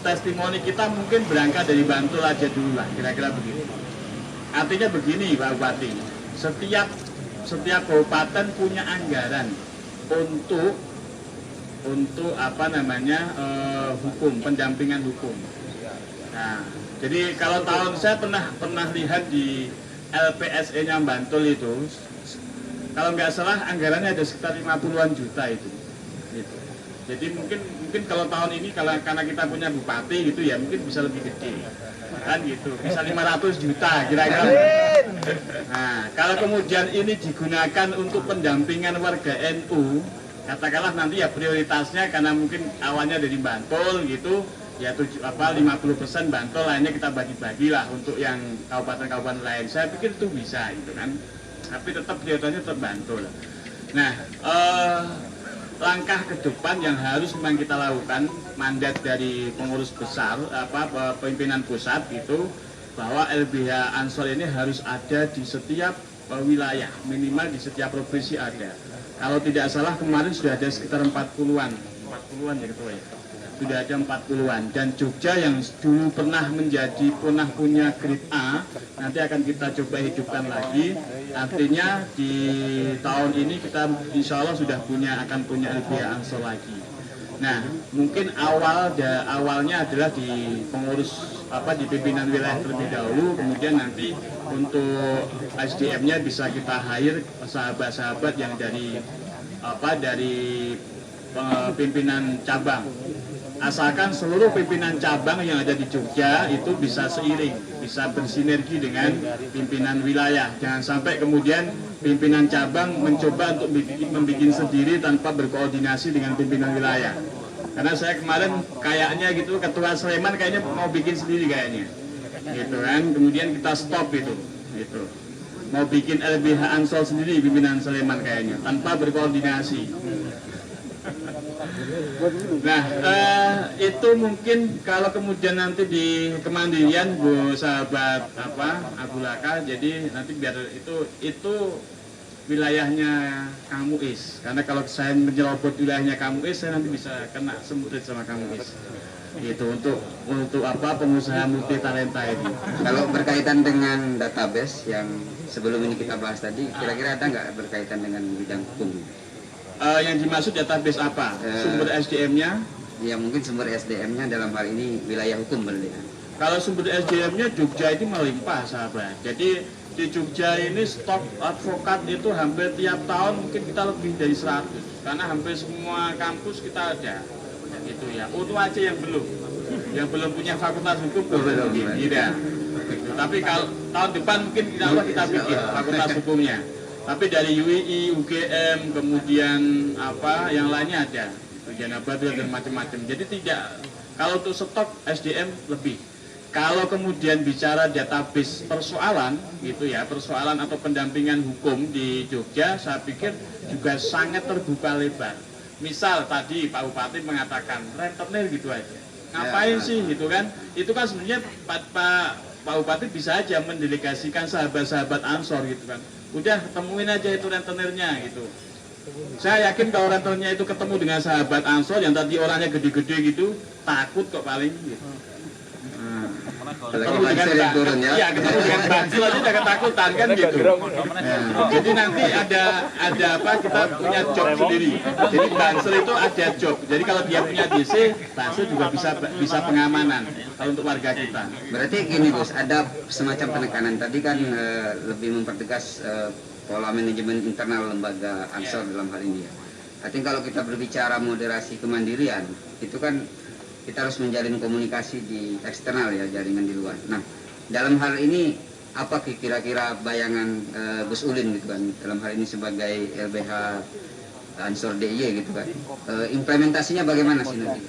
testimoni kita mungkin berangkat dari Bantul aja dulu lah, kira-kira begitu. Artinya begini Pak Bupati, setiap kabupaten punya anggaran untuk hukum, pendampingan hukum. Nah, jadi kalau saya pernah lihat di LPSE-nya Bantul itu, kalau nggak salah anggarannya ada sekitar 50-an juta itu. Gitu. Jadi mungkin kalau tahun ini karena kita punya bupati gitu ya, mungkin bisa lebih gede. Kan gitu, bisa 500 juta kira-kira. Nah, kalau kemudian ini digunakan untuk pendampingan warga NU, katakanlah nanti ya prioritasnya karena mungkin awalnya dari Bantul gitu, ya 50% Bantul, lainnya kita bagi-bagi lah untuk yang kabupaten-kabupaten lain. Saya pikir itu bisa gitu kan, tapi tetap prioritasnya tetap Bantul. Nah, langkah ke depan yang harus memang kita lakukan, mandat dari pengurus besar pimpinan pusat itu, bahwa LBH Ansor ini harus ada di setiap wilayah, minimal di setiap provinsi ada. Kalau tidak salah kemarin sudah ada sekitar 40-an ya ketua ya. Sudah ada 40-an, dan Jogja yang dulu pernah punya grade A, nanti akan kita coba hidupkan lagi. Artinya di tahun ini kita insya Allah sudah akan punya LBH Ansor lagi. Nah, mungkin awalnya adalah di pengurus di pimpinan wilayah terlebih dahulu, kemudian nanti untuk SDM-nya bisa kita hire sahabat-sahabat yang dari pimpinan cabang. Asalkan seluruh pimpinan cabang yang ada di Jogja itu bisa seiring, bisa bersinergi dengan pimpinan wilayah. Jangan sampai kemudian pimpinan cabang mencoba untuk membuat sendiri tanpa berkoordinasi dengan pimpinan wilayah. Karena saya kemarin kayaknya gitu, ketua Sleman kayaknya mau bikin sendiri kayaknya, gitu kan. Kemudian kita stop itu, gitu. Mau bikin LBH Ansor sendiri pimpinan Sleman kayaknya, tanpa berkoordinasi. Nah, itu mungkin kalau kemudian nanti di kemandirian Bu sahabat Abdulaka, jadi nanti biar itu wilayahnya Kang Muiz, karena kalau saya menyerobot wilayahnya Kang Muiz, saya nanti bisa kena semburit sama Kang Muiz. Itu untuk apa, pengusaha multi talenta ini. Kalau berkaitan dengan database yang sebelum ini kita bahas tadi, kira-kira ada nggak berkaitan dengan bidang hukum? Yang dimaksud database apa? Sumber SDM-nya? Ya mungkin sumber SDM-nya dalam hal ini wilayah hukum berarti. Kalau sumber SDM-nya Jogja ini melimpah, sahabat. Jadi di Jogja ini stok advokat itu hampir tiap tahun mungkin kita lebih dari 100, karena hampir semua kampus kita ada. Gitu ya. Untuk aja yang belum punya fakultas hukum belum tidak. Tapi kalau tahun depan mungkin insya Allah kita bikin fakultas hukumnya. Tapi dari UII, UGM, kemudian apa yang lainnya ada, Jana Badr dan macam-macam. Jadi tidak, kalau untuk stok SDM lebih. Kalau kemudian bicara database persoalan, gitu ya, persoalan atau pendampingan hukum di Jogja, saya pikir juga sangat terbuka lebar. Misal tadi Pak Bupati mengatakan rentenir gitu aja, ngapain sih gitu kan? Itu kan sebenarnya Pak Bupati bisa aja mendelegasikan sahabat-sahabat Ansor gitu kan. Udah temuin aja itu rentenirnya gitu. Saya yakin kalau rentenirnya itu ketemu dengan sahabat Ansor yang tadi orangnya gede-gede gitu, takut kok paling gitu. Ketemu dengan ya, ketemu dengan Bansel aja udah ketakutan kan gitu. Jadi nanti ada apa, kita punya job sendiri. Jadi Bansel itu ada job. Jadi kalau dia punya DC, Bansel juga bisa pengamanan kalau untuk warga kita. Berarti gini Gus, ada semacam penekanan tadi kan lebih mempertegas pola manajemen internal lembaga Ansor dalam hal ini ya. Artinya kalau kita berbicara moderasi kemandirian, itu kan kita harus menjalin komunikasi di eksternal ya, jaringan di luar. Nah, dalam hal ini apa kira-kira bayangan Gus Ulin gitu kan, dalam hal ini sebagai LBH Ansor DIY gitu kan, implementasinya bagaimana sih nanti?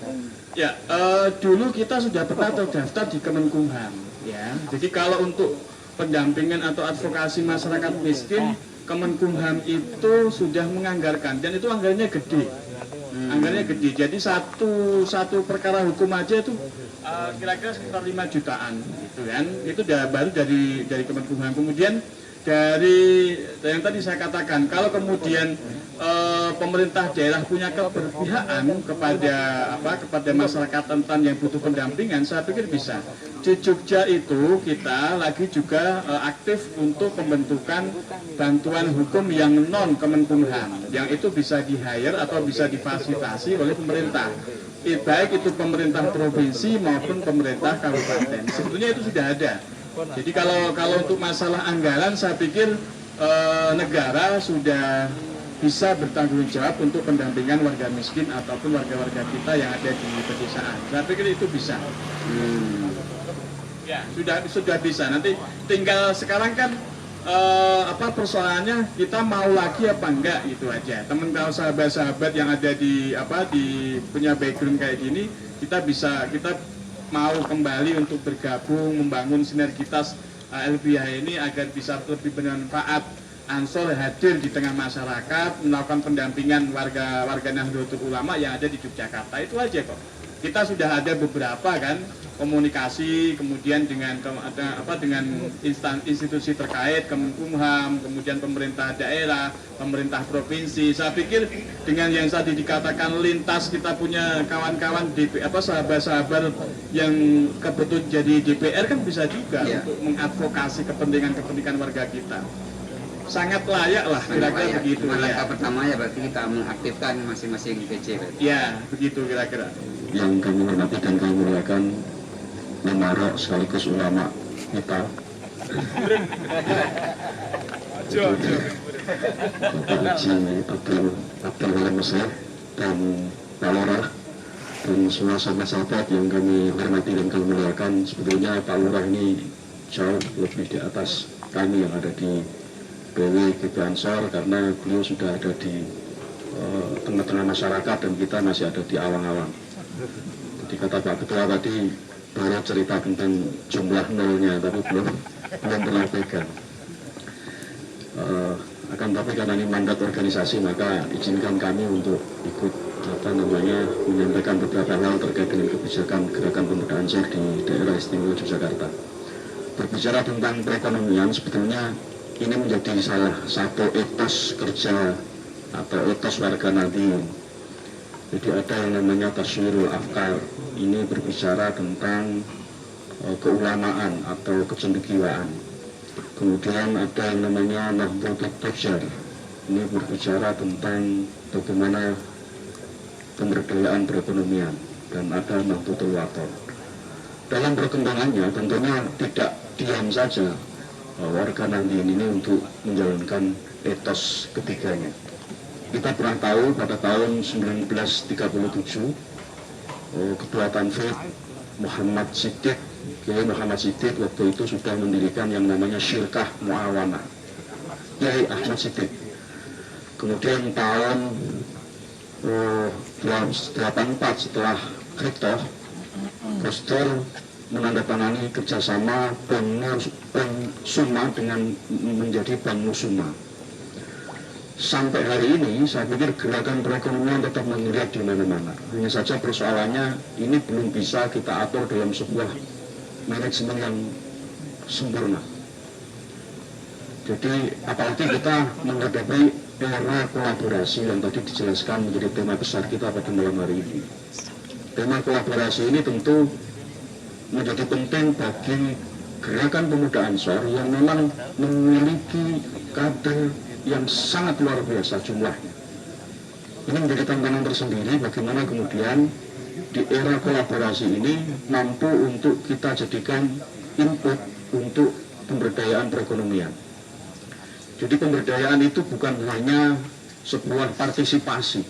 Ya, dulu kita sudah pernah terdaftar di Kemenkumham ya. Jadi kalau untuk pendampingan atau advokasi masyarakat miskin, Kemenkumham itu sudah menganggarkan, dan itu anggarannya gede. Anggarannya gede, jadi satu perkara hukum aja itu kira-kira sekitar 5 jutaan gitu kan. Itu baru dari Kemenkumham. Kemudian dari yang tadi saya katakan, kalau kemudian pemerintah daerah punya keberpihakan kepada masyarakat rentan yang butuh pendampingan, saya pikir bisa. Di Jogja itu kita lagi juga aktif untuk pembentukan bantuan hukum yang non Kemenkumham, yang itu bisa di-hire atau bisa difasilitasi oleh pemerintah, baik itu pemerintah provinsi maupun pemerintah kabupaten. Sebetulnya itu sudah ada. Jadi kalau untuk masalah anggaran, saya pikir negara sudah bisa bertanggung jawab untuk pendampingan warga miskin ataupun warga-warga kita yang ada di pedesaan. Saya pikir itu bisa. Ya, sudah bisa. Nanti tinggal sekarang kan persoalannya kita mau lagi apa enggak, itu aja. Teman kalau sahabat-sahabat yang ada di punya background kayak gini, kita mau kembali untuk bergabung membangun sinergitas LBH ini agar bisa lebih bermanfaat. Ansor hadir di tengah masyarakat, melakukan pendampingan warga Nahdlatul Ulama yang ada di Yogyakarta. Itu aja kok. Kita sudah ada beberapa kan komunikasi, kemudian dengan institusi terkait, Kemenkumham, kemudian pemerintah daerah, pemerintah provinsi. Saya pikir dengan yang tadi dikatakan lintas, kita punya kawan-kawan sahabat-sahabat yang kebetulan jadi DPR kan bisa juga untuk mengadvokasi kepentingan warga kita. Sangat layak lah kira-kira begitu. Langkah pertama ya berarti kita mengaktifkan masing-masing PC. Ya, begitu kira-kira. Yang kami hormati dan kami muliakan Memarok sekaligus ulama kita, Bapak Haji Abdul Wahab Mesir dan Pak Lurah dan semua sahabat-sahabat yang kami hormati dan kami muliakan. Sebetulnya Pak Lurah ini jauh lebih di atas kami yang ada di BW GP Ansor, karena beliau sudah ada di tengah-tengah masyarakat dan kita masih ada di awang-awang. Jadi kata Pak Ketua tadi baru cerita tentang jumlah nolnya, tapi belum pernah pegang. Akan tapi karena ini mandat organisasi, maka izinkan kami untuk ikut menyampaikan beberapa hal terkait dengan kebijakan Gerakan Pemuda Ansor di daerah istimewa Yogyakarta. Berbicara tentang perekonomian, sebetulnya ini menjadi salah satu etos kerja atau etos warga Nahdliyin. Jadi ada yang namanya tasyirul afkar, ini berbicara tentang keulamaan atau kecendekiaan. Kemudian ada yang namanya nahdlatul tujar, ini berbicara tentang bagaimana pemberdayaan perekonomian, dan ada nahdlatul wathon. Dalam perkembangannya tentunya tidak diam saja warga Nahdliyin ini untuk menjalankan etos ketiganya. Kita pernah tahu pada tahun 1937 Ketua Tanfidh Muhammad Siddiq, Kiai Muhammad Siddiq waktu itu sudah mendirikan yang namanya Syirkah Mu'awana, Kiai Ahmad Siddiq. Kemudian tahun 1984 setelah Kriptoh, Kostor menandatangani kerjasama Bank Suma dengan menjadi Bank Musuma. Sampai hari ini saya pikir gerakan perekonomian tetap menggeliat di mana-mana. Hanya saja persoalannya ini belum bisa kita atur dalam sebuah manajemen yang sempurna. Jadi apalagi kita menghadapi era kolaborasi yang tadi dijelaskan menjadi tema besar kita pada malam hari ini. Tema kolaborasi ini tentu menjadi penting bagi gerakan pemuda Ansor yang memang memiliki kader yang sangat luar biasa jumlahnya. Ini menjadi tantangan tersendiri bagaimana kemudian di era kolaborasi ini mampu untuk kita jadikan input untuk pemberdayaan perekonomian. Jadi pemberdayaan itu bukan hanya sebuah partisipasi,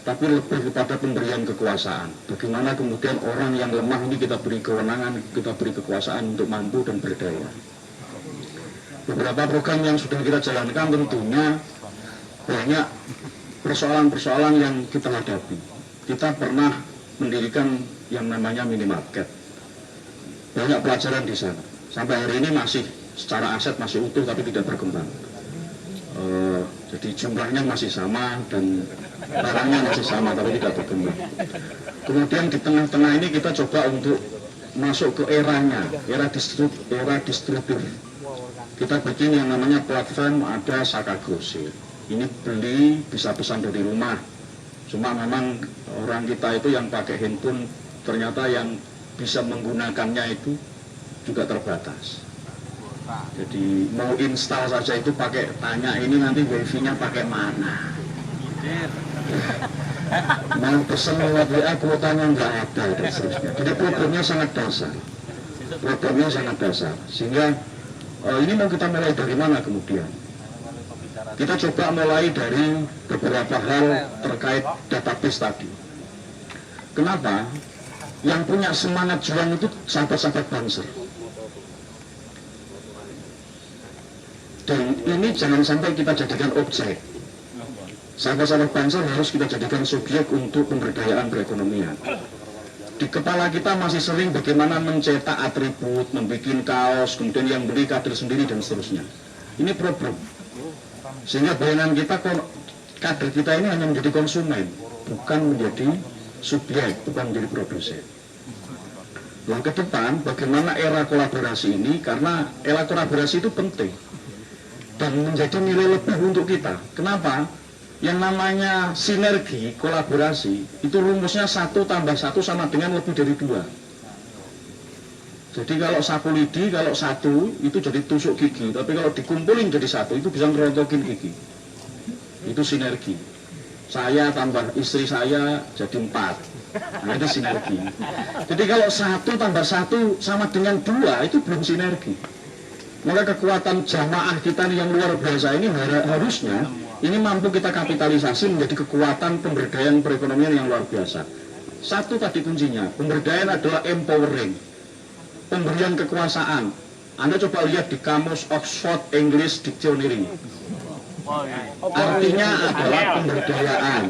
tapi lebih kepada pemberian kekuasaan. Bagaimana kemudian orang yang lemah ini kita beri kewenangan, kita beri kekuasaan untuk mampu dan berdaya. Beberapa program yang sudah kita jalankan tentunya banyak persoalan-persoalan yang kita hadapi. Kita pernah mendirikan yang namanya minimarket. Banyak pelajaran di sana. Sampai hari ini masih secara aset masih utuh tapi tidak berkembang. Jadi jumlahnya masih sama dan barangnya masih sama tapi tidak berkembang. Kemudian di tengah-tengah ini kita coba untuk masuk ke eranya, era distributif. Kita bikin yang namanya platform ada Saka Grosir. Ini beli bisa pesan dari rumah. Cuma memang orang kita itu yang pakai handphone ternyata yang bisa menggunakannya itu juga terbatas. Jadi mau install saja itu pakai tanya ini nanti wifi-nya pakai mana. Mau pesan lewat WA kuotanya nggak ada dan seterusnya. Jadi problemnya sangat dasar. Sehingga ini mau kita mulai dari mana kemudian? Kita coba mulai dari beberapa hal terkait database tadi. Kenapa? Yang punya semangat juang itu sahabat-sahabat Banser. Dan ini jangan sampai kita jadikan objek. Sahabat-sahabat Banser harus kita jadikan subjek untuk pemberdayaan perekonomian. Di kepala kita masih sering bagaimana mencetak atribut, membuat kaos, kemudian yang beli kader sendiri dan seterusnya. Ini problem. Sehingga bayangan kita, kader kita ini hanya menjadi konsumen, bukan menjadi subjek, bukan menjadi produsen. Nah, ke depan bagaimana era kolaborasi ini, karena era kolaborasi itu penting dan menjadi nilai lebih untuk kita. Kenapa? Yang namanya sinergi, kolaborasi, itu rumusnya 1 tambah 1 sama dengan lebih dari 2. Jadi kalau sapu lidi, kalau 1 itu jadi tusuk gigi, tapi kalau dikumpulin jadi 1 itu bisa ngerontokin gigi. Itu sinergi. Saya tambah istri saya jadi 4. Nah, itu sinergi. Jadi kalau 1 tambah 1 sama dengan 2 itu belum sinergi. Maka kekuatan jamaah kita yang luar biasa ini harusnya ini mampu kita kapitalisasi menjadi kekuatan pemberdayaan perekonomian yang luar biasa. 1 tadi kuncinya, pemberdayaan adalah empowering, pemberian kekuasaan. Anda coba lihat di kamus Oxford English Dictionary. Artinya adalah pemberdayaan.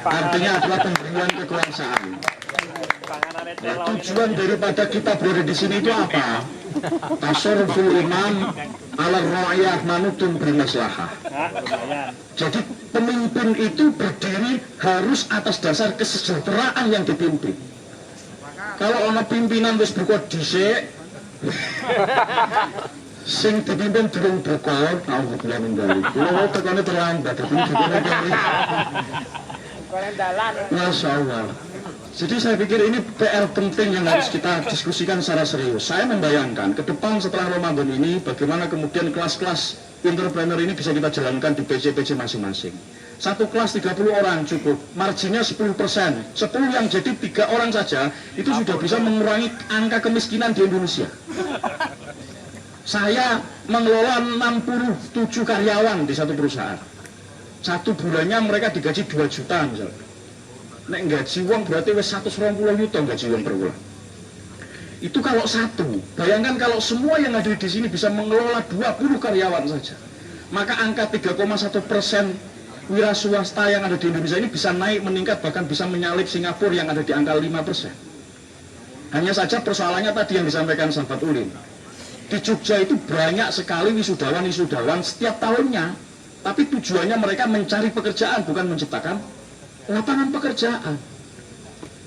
Artinya adalah pemberian kekuasaan. Nah, tujuan daripada kita berada di sini itu apa? Tasarruful imam ala ra'iyah manutun bermaslahah. Jadi pemimpin itu berdiri harus atas dasar kesejahteraan yang dipimpin. Kalau ono pimpinan wis berkuat dhisik sing dipimpin durung buka, alhamdulillah mendali. Kulo tekane terlambat, dadi dukune kene. Masya Allah. Jadi saya pikir ini PR penting yang harus kita diskusikan secara serius. Saya membayangkan ke depan setelah Ramadan ini, bagaimana kemudian kelas-kelas entrepreneur ini bisa kita jalankan di PC-PC masing-masing. Satu kelas 30 orang cukup, marginnya 10%. 10 yang jadi 3 orang saja, itu sudah bisa mengurangi angka kemiskinan di Indonesia. Saya mengelola 67 karyawan di satu perusahaan. Satu bulannya mereka digaji 2 juta misalnya. Nek gaji uang berarti wes 120 juta gaji uang per bulan. Itu kalau satu. Bayangkan kalau semua yang ada di sini bisa mengelola 20 karyawan saja. Maka angka 3,1% wira swasta yang ada di Indonesia ini bisa naik, meningkat, bahkan bisa menyalip Singapura yang ada di angka 5%. Hanya saja persoalannya tadi yang disampaikan sahabat Ulin. Di Jogja itu banyak sekali wisudawan-wisudawan setiap tahunnya. Tapi tujuannya mereka mencari pekerjaan, bukan menciptakan lapangan pekerjaan.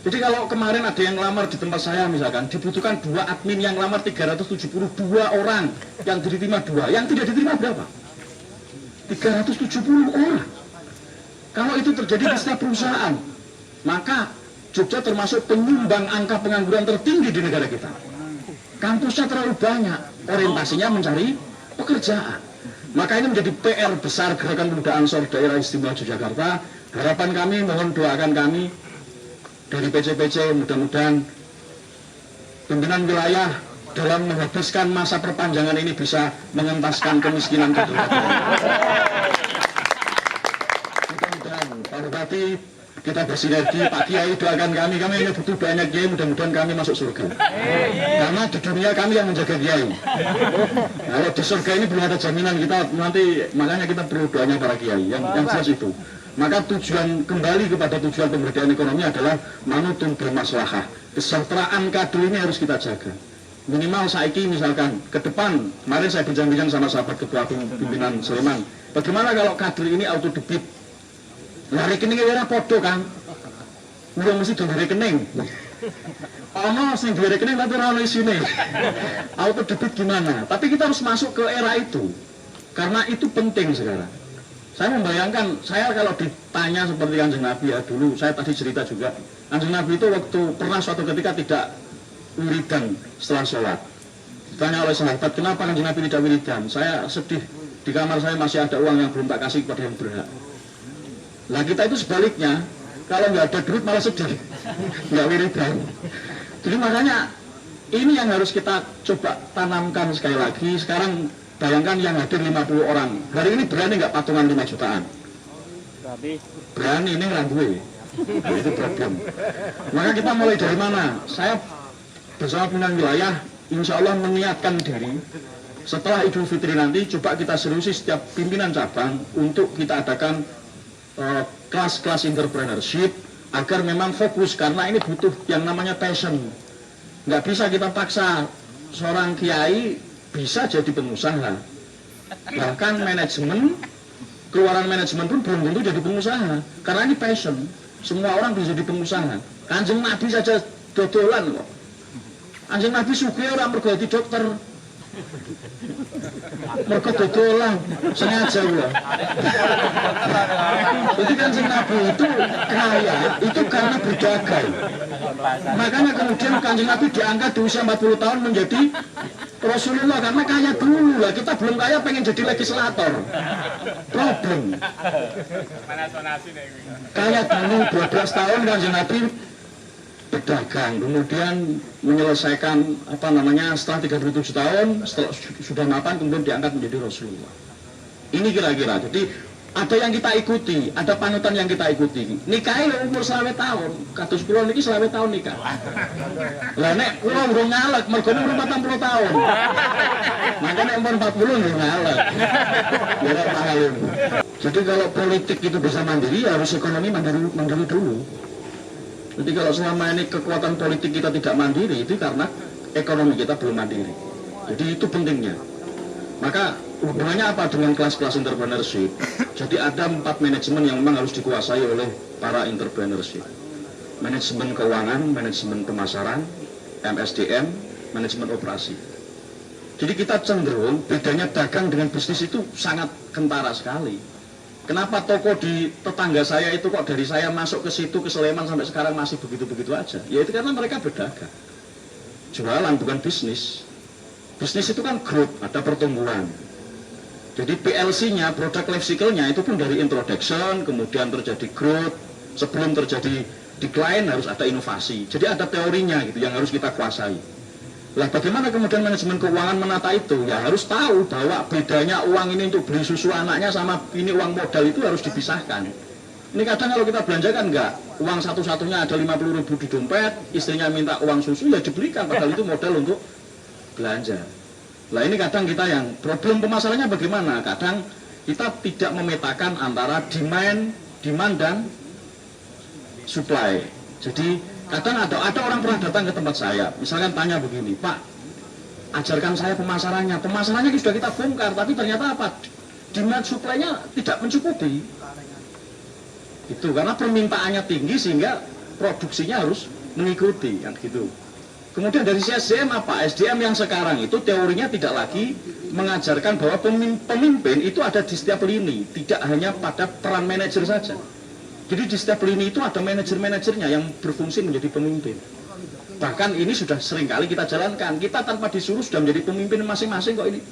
Jadi kalau kemarin ada yang lamar di tempat saya misalkan, dibutuhkan 2 admin yang lamar 372 orang, yang diterima 2, yang tidak diterima berapa? 370 orang. Kalau itu terjadi di setiap perusahaan, maka Jogja termasuk penyumbang angka pengangguran tertinggi di negara kita. Kampusnya terlalu banyak, orientasinya mencari pekerjaan. Maka ini menjadi PR besar Gerakan Pemuda Ansor Daerah Istimewa Yogyakarta. Harapan kami, mohon doakan kami dari PC-PC, mudah-mudahan pimpinan wilayah dalam menghabiskan masa perpanjangan ini bisa mengentaskan kemiskinan kita. Mudah-mudahan Pak Bupati, kita bersinergi, Pak Kiai doakan kami hanya butuh banyak Kiai, mudah-mudahan kami masuk surga. Karena di dunia kami yang menjaga Kiai. Kalau di surga ini belum ada jaminan kita nanti, makanya kita perlu doanya para Kiai, yang jelas itu. Maka tujuan kembali kepada tujuan pemberdayaan ekonomi adalah manutun bermaslahah. Kesejahteraan kader ini harus kita jaga. Minimal saiki misalkan ke depan, kemarin saya bincang-bincang sama sahabat ketua pimpinan Sleman. Bagaimana kalau kader ini auto debit? Lah rekening ora podo kan? Udah mesti duwe rekening. Ono sing duwe rekening tapi ora ono isine. Auto debit gimana? Tapi kita harus masuk ke era itu. Karena itu penting sekarang. Saya membayangkan, saya kalau ditanya seperti Kanjeng Nabi ya dulu, saya tadi cerita juga, Kanjeng Nabi itu waktu pernah suatu ketika tidak wiridan setelah sholat. Ditanya oleh sahabat, kenapa Kanjeng Nabi tidak wiridan? Saya sedih, di kamar saya masih ada uang yang belum tak kasih kepada yang berhak. Lah kita itu sebaliknya, kalau nggak ada duit malah sedih, nggak wiridan. Jadi makanya ini yang harus kita coba tanamkan sekali lagi. Sekarang bayangkan yang hadir 50 orang. Hari ini berani nggak patungan 5 jutaan? Berani, ini rambut. Itu problem. Maka kita mulai dari mana? Saya bersama pimpinan wilayah, insya Allah meniatkan diri. Setelah Idul Fitri nanti, coba kita seriusi setiap pimpinan cabang untuk kita adakan kelas-kelas entrepreneurship agar memang fokus, karena ini butuh yang namanya passion. Nggak bisa kita paksa seorang kiai bisa jadi pengusaha. Bahkan manajemen, keluaran manajemen pun belum tentu jadi pengusaha. Karena ini passion. Semua orang bisa jadi pengusaha. Kanjeng Nabi saja dodolan kok. Kanjeng Nabi sugih ora mergo dadi dokter. Mergo dodolan sengaja kula. Jadi Kanjeng Nabi itu kaya itu karena berdagang. Makanya kemudian Kanjeng Nabi diangkat di usia 40 tahun menjadi Rasulullah, karena kaya dulu lah. Kita belum kaya pengen jadi legislator. Problem. Kaya dulu 12 tahun Kanjeng Nabi berdagang, kemudian menyelesaikan setelah 37 tahun, setelah sudah mapan kemudian diangkat menjadi Rasulullah. Ini kira-kira. Jadi ada yang kita ikuti, ada panutan yang kita ikuti. Nikahnya umur 20 tahun, kados kula niki 20 tahun nikah. Lah nek kula urung ngalek, mergo umur 40 tahun. Maka nek umur 40 urung ngalek. Ya paham. Jadi kalau politik itu bisa mandiri, harus ekonomi mandiri dulu. Jadi kalau selama ini kekuatan politik kita tidak mandiri, itu karena ekonomi kita belum mandiri. Jadi itu pentingnya. Maka hubungannya apa dengan kelas-kelas entrepreneurship? Jadi ada 4 manajemen yang memang harus dikuasai oleh para entrepreneurship. Manajemen keuangan, manajemen pemasaran, MSDM, manajemen operasi. Jadi kita cenderung bedanya dagang dengan bisnis itu sangat kentara sekali. Kenapa toko di tetangga saya itu kok dari saya masuk ke situ ke Sleman sampai sekarang masih begitu-begitu aja? Ya itu karena mereka berdagang. Jualan bukan bisnis. Bisnis itu kan growth, ada pertumbuhan. Jadi PLC-nya, product life cycle-nya itu pun dari introduction, kemudian terjadi growth, sebelum terjadi decline harus ada inovasi. Jadi ada teorinya gitu yang harus kita kuasai. Lah bagaimana kemudian manajemen keuangan menata itu? Ya harus tahu bahwa bedanya uang ini untuk beli susu anaknya sama ini uang modal itu harus dipisahkan. Ini kadang kalau kita belanjakan enggak, uang satu-satunya ada 50.000 di dompet, istrinya minta uang susu ya dibelikan, padahal itu modal untuk belanja. Lah ini kadang kita yang problem pemasarannya bagaimana? Kadang kita tidak memetakan antara demand dan supply. Jadi kadang ada orang pernah datang ke tempat saya, misalkan tanya begini, Pak, ajarkan saya pemasarannya. Pemasarannya sudah kita bongkar, tapi ternyata apa? Demand supply-nya tidak mencukupi. Itu karena permintaannya tinggi sehingga produksinya harus mengikuti, yang gitu. Kemudian dari SDM apa? SDM yang sekarang itu teorinya tidak lagi mengajarkan bahwa pemimpin itu ada di setiap lini, tidak hanya pada peran manajer saja. Jadi di setiap lini itu ada manajer-manajernya yang berfungsi menjadi pemimpin. Bahkan ini sudah sering kali kita jalankan. Kita tanpa disuruh sudah menjadi pemimpin masing-masing kok ini.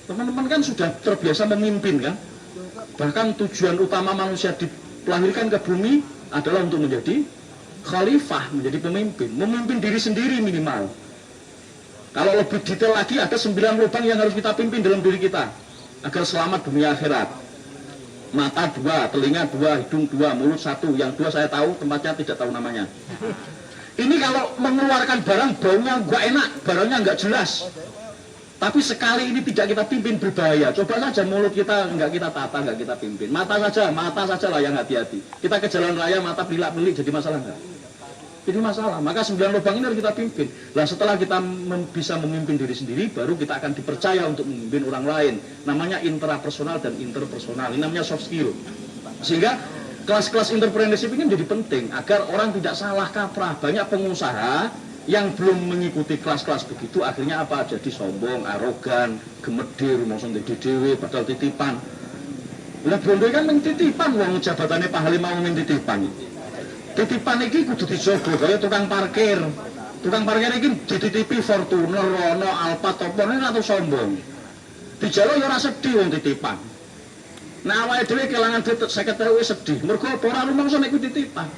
Teman-teman kan sudah terbiasa memimpin kan. Bahkan tujuan utama manusia dilahirkan ke bumi adalah untuk menjadi khalifah, menjadi pemimpin. Memimpin diri sendiri minimal. Kalau lebih detail lagi ada 9 lubang yang harus kita pimpin dalam diri kita agar selamat dunia akhirat. Mata 2, telinga 2, hidung 2, mulut 1. Yang 2 saya tahu, tempatnya tidak tahu namanya. Ini kalau mengeluarkan barang, baunya nggak enak, barangnya nggak jelas. Tapi sekali ini tidak kita pimpin berbahaya. Coba saja mulut kita nggak kita tata, nggak kita pimpin. Mata saja lah yang hati-hati. Kita ke jalan raya, mata pelak-pelik, jadi masalah nggak? Jadi masalah. Maka 9 lubang ini harus kita pimpin. Nah setelah kita bisa memimpin diri sendiri, baru kita akan dipercaya untuk memimpin orang lain. Namanya intrapersonal dan interpersonal. Ini namanya soft skill. Sehingga kelas-kelas entrepreneurship ini menjadi penting agar orang tidak salah kaprah. Banyak pengusaha yang belum mengikuti kelas-kelas begitu, akhirnya apa? Jadi sombong, arogan, gemedir, maksudnya dewe, padahal titipan. Lah bondo kan mentitipan, wong jabatannya Pak Halim mau mentitipan. Titipan iki kudu dijogo kaya tukang parkir. Tukang parkir iki dititipi Fortuner, Rono, Alphard, Topon ora tau sombong. Dijaluk ya ora sedih wong titipan. Nah awake dhewe kelangan duit 50.000 wis sedih. Mergo ora rumangsa nek kuwi titipan.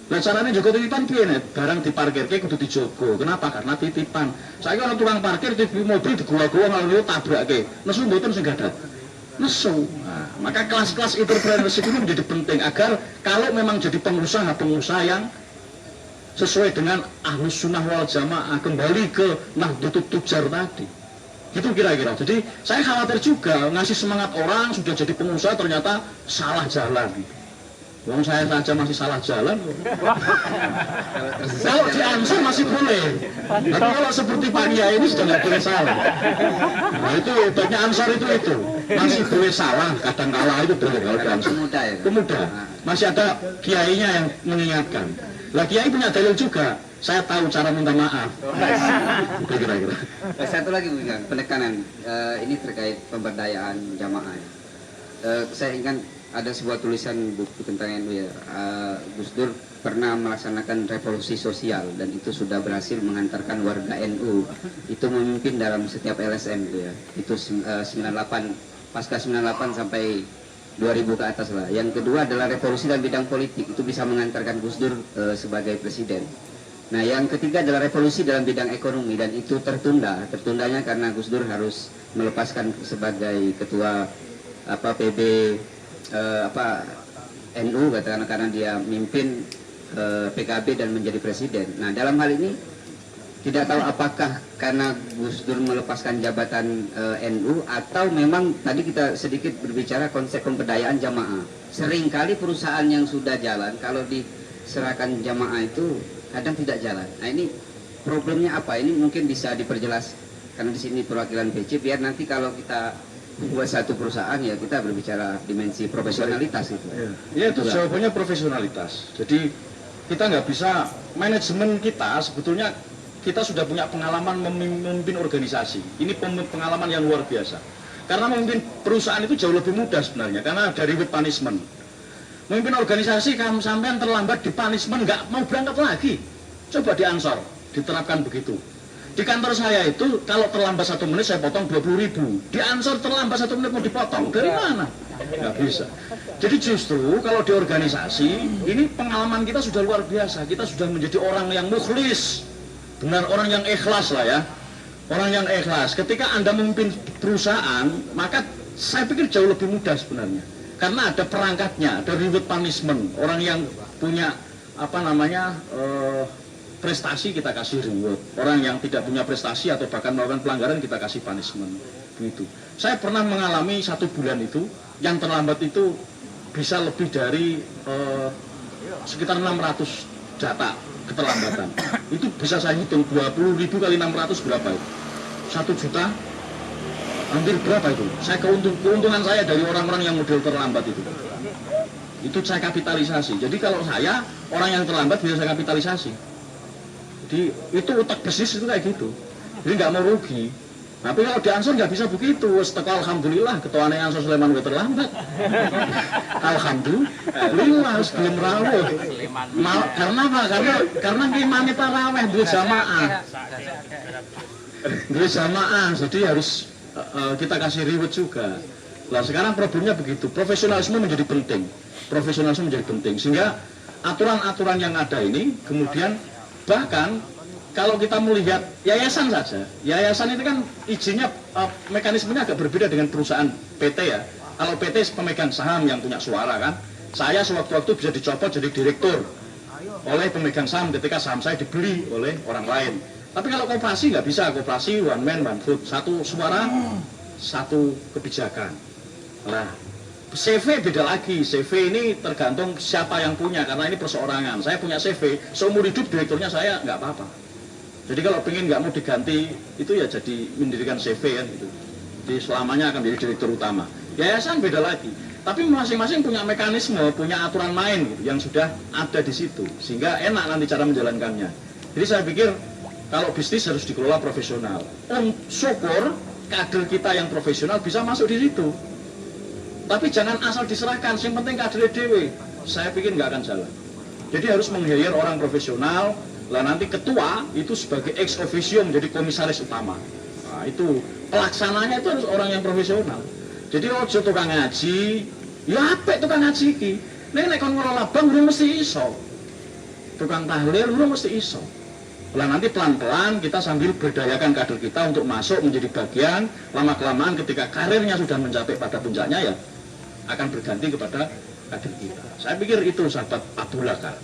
Lah carane njogo titipan piye nek barang diparkirke kudu dijogo. Kenapa? Karena titipan. Saiki ana tukang parkir di mobil digua-gua lalu tabrake. Nesu mboten sing gadah. Nesu. Nah, maka kelas-kelas entrepreneurship ini menjadi penting agar kalau memang jadi pengusaha yang sesuai dengan Ahlus Sunnah wal Jamaah, kembali ke Nahdlatul Tujar tadi. Gitu kira-kira. Jadi saya khawatir juga ngasih semangat orang sudah jadi pengusaha ternyata salah jalan. Wong saya saja masih salah jalan. Kalau di Ansor masih boleh. Tapi kalau seperti Pak Kiai ini sudah nggak boleh salah. Nah itu hebatnya Ansor itu masih boleh salah. Kadang kala itu boleh kalau di Ansor. Pemuda. Masih ada kiainya yang mengingatkan. Lah Kiai punya dalil juga. Saya tahu cara minta maaf. Kira-kira. Satu lagi penekanan ini terkait pemberdayaan jamaah. Saya ingat ada sebuah tulisan buku tentang NU ya. Gus Dur pernah melaksanakan revolusi sosial dan itu sudah berhasil mengantarkan warga NU itu memimpin dalam setiap LSM gitu ya. Itu 98 pasca 98 sampai 2000 ke atas lah. Yang kedua adalah revolusi dalam bidang politik, itu bisa mengantarkan Gus Dur sebagai presiden. Nah, yang ketiga adalah revolusi dalam bidang ekonomi dan itu tertundanya karena Gus Dur harus melepaskan sebagai ketua PB NU katakan karena dia mimpin PKB dan menjadi presiden. Nah, dalam hal ini tidak tahu apakah karena Gus Dur melepaskan jabatan NU atau memang tadi kita sedikit berbicara konsep pemberdayaan jamaah. Seringkali perusahaan yang sudah jalan kalau diserahkan jamaah itu kadang tidak jalan. Nah, ini problemnya apa? Ini mungkin bisa diperjelas karena di sini perwakilan PC biar nanti kalau kita buat satu perusahaan ya kita berbicara dimensi profesionalitas itu. Ya itu jawabannya profesionalitas. Jadi kita nggak bisa manajemen kita sebetulnya kita sudah punya pengalaman memimpin organisasi. Ini pengalaman yang luar biasa. Karena memimpin perusahaan itu jauh lebih mudah sebenarnya, karena dari with punishment. Memimpin organisasi, kamu sampean terlambat di punishment, nggak mau berangkat lagi. Coba di Ansor, diterapkan begitu. Di kantor saya itu, kalau terlambat 1 menit saya potong 20.000. Di Ansor terlambat 1 menit mau dipotong, dari mana? Nggak bisa. Jadi justru kalau di organisasi, ini pengalaman kita sudah luar biasa. Kita sudah menjadi orang yang mukhlis. Benar, orang yang ikhlas lah ya. Orang yang ikhlas. Ketika Anda memimpin perusahaan, maka saya pikir jauh lebih mudah sebenarnya. Karena ada perangkatnya, ada reward punishment. Orang yang punya prestasi kita kasih reward. Orang yang tidak punya prestasi atau bahkan melakukan pelanggaran kita kasih punishment. Begitu. Saya pernah mengalami 1 bulan itu, yang terlambat itu bisa lebih dari sekitar 600 data keterlambatan. Itu bisa saya hitung 20.000 kali 600 berapa itu? 1 juta? Hampir berapa itu? Saya keuntungan saya dari orang-orang yang model terlambat itu saya kapitalisasi. Jadi kalau saya orang yang terlambat bisa saya kapitalisasi. Jadi itu otak bisnis itu kayak gitu. Jadi nggak mau rugi. Tapi kalau di Ansor nggak bisa begitu. Setelah alhamdulillah ketuanya Ansor Sleman udah terlambat. Alhamdulillah belum rawuh. Karena apa? Karena imamnya taraweh duit jamaah. Duit jamaah. Jadi harus kita kasih reward juga. Nah sekarang problemnya begitu, profesionalisme menjadi penting, sehingga aturan-aturan yang ada ini kemudian bahkan kalau kita melihat yayasan saja, yayasan itu kan izinnya mekanismenya agak berbeda dengan perusahaan PT ya. Kalau PT pemegang saham yang punya suara kan, saya sewaktu-waktu bisa dicopot jadi direktur oleh pemegang saham ketika saham saya dibeli oleh orang lain. Tapi kalau koperasi nggak bisa, koperasi one man one vote, 1 suara 1 kebijakan. Nah, CV beda lagi. CV ini tergantung siapa yang punya, karena ini perseorangan. Saya punya CV, seumur hidup direkturnya saya nggak apa-apa. Jadi kalau pengen nggak mau diganti, itu ya jadi mendirikan CV kan gitu. Jadi selamanya akan menjadi direktur utama. Yayasan beda lagi. Tapi masing-masing punya mekanisme, punya aturan main gitu, yang sudah ada di situ, sehingga enak nanti cara menjalankannya. Jadi saya pikir kalau bisnis harus dikelola profesional. Syukur kader kita yang profesional bisa masuk di situ. Tapi jangan asal diserahkan, yang penting kader dewe. Saya pikir nggak akan jalan. Jadi harus meng-hire orang profesional. Lah nanti ketua itu sebagai ex officio menjadi komisaris utama. Nah itu pelaksananya itu harus orang yang profesional. Jadi ojo tukang ngaji, ya apik tukang ngaji iki. Nek kon ngelola bank urung mesti iso. Tukang tahlil urung mesti iso. Lah nanti pelan-pelan kita sambil berdayakan kader kita untuk masuk menjadi bagian, lama-kelamaan ketika karirnya sudah mencapai pada puncaknya ya akan berganti kepada kader kita. Saya pikir itu sahabat Abdullah.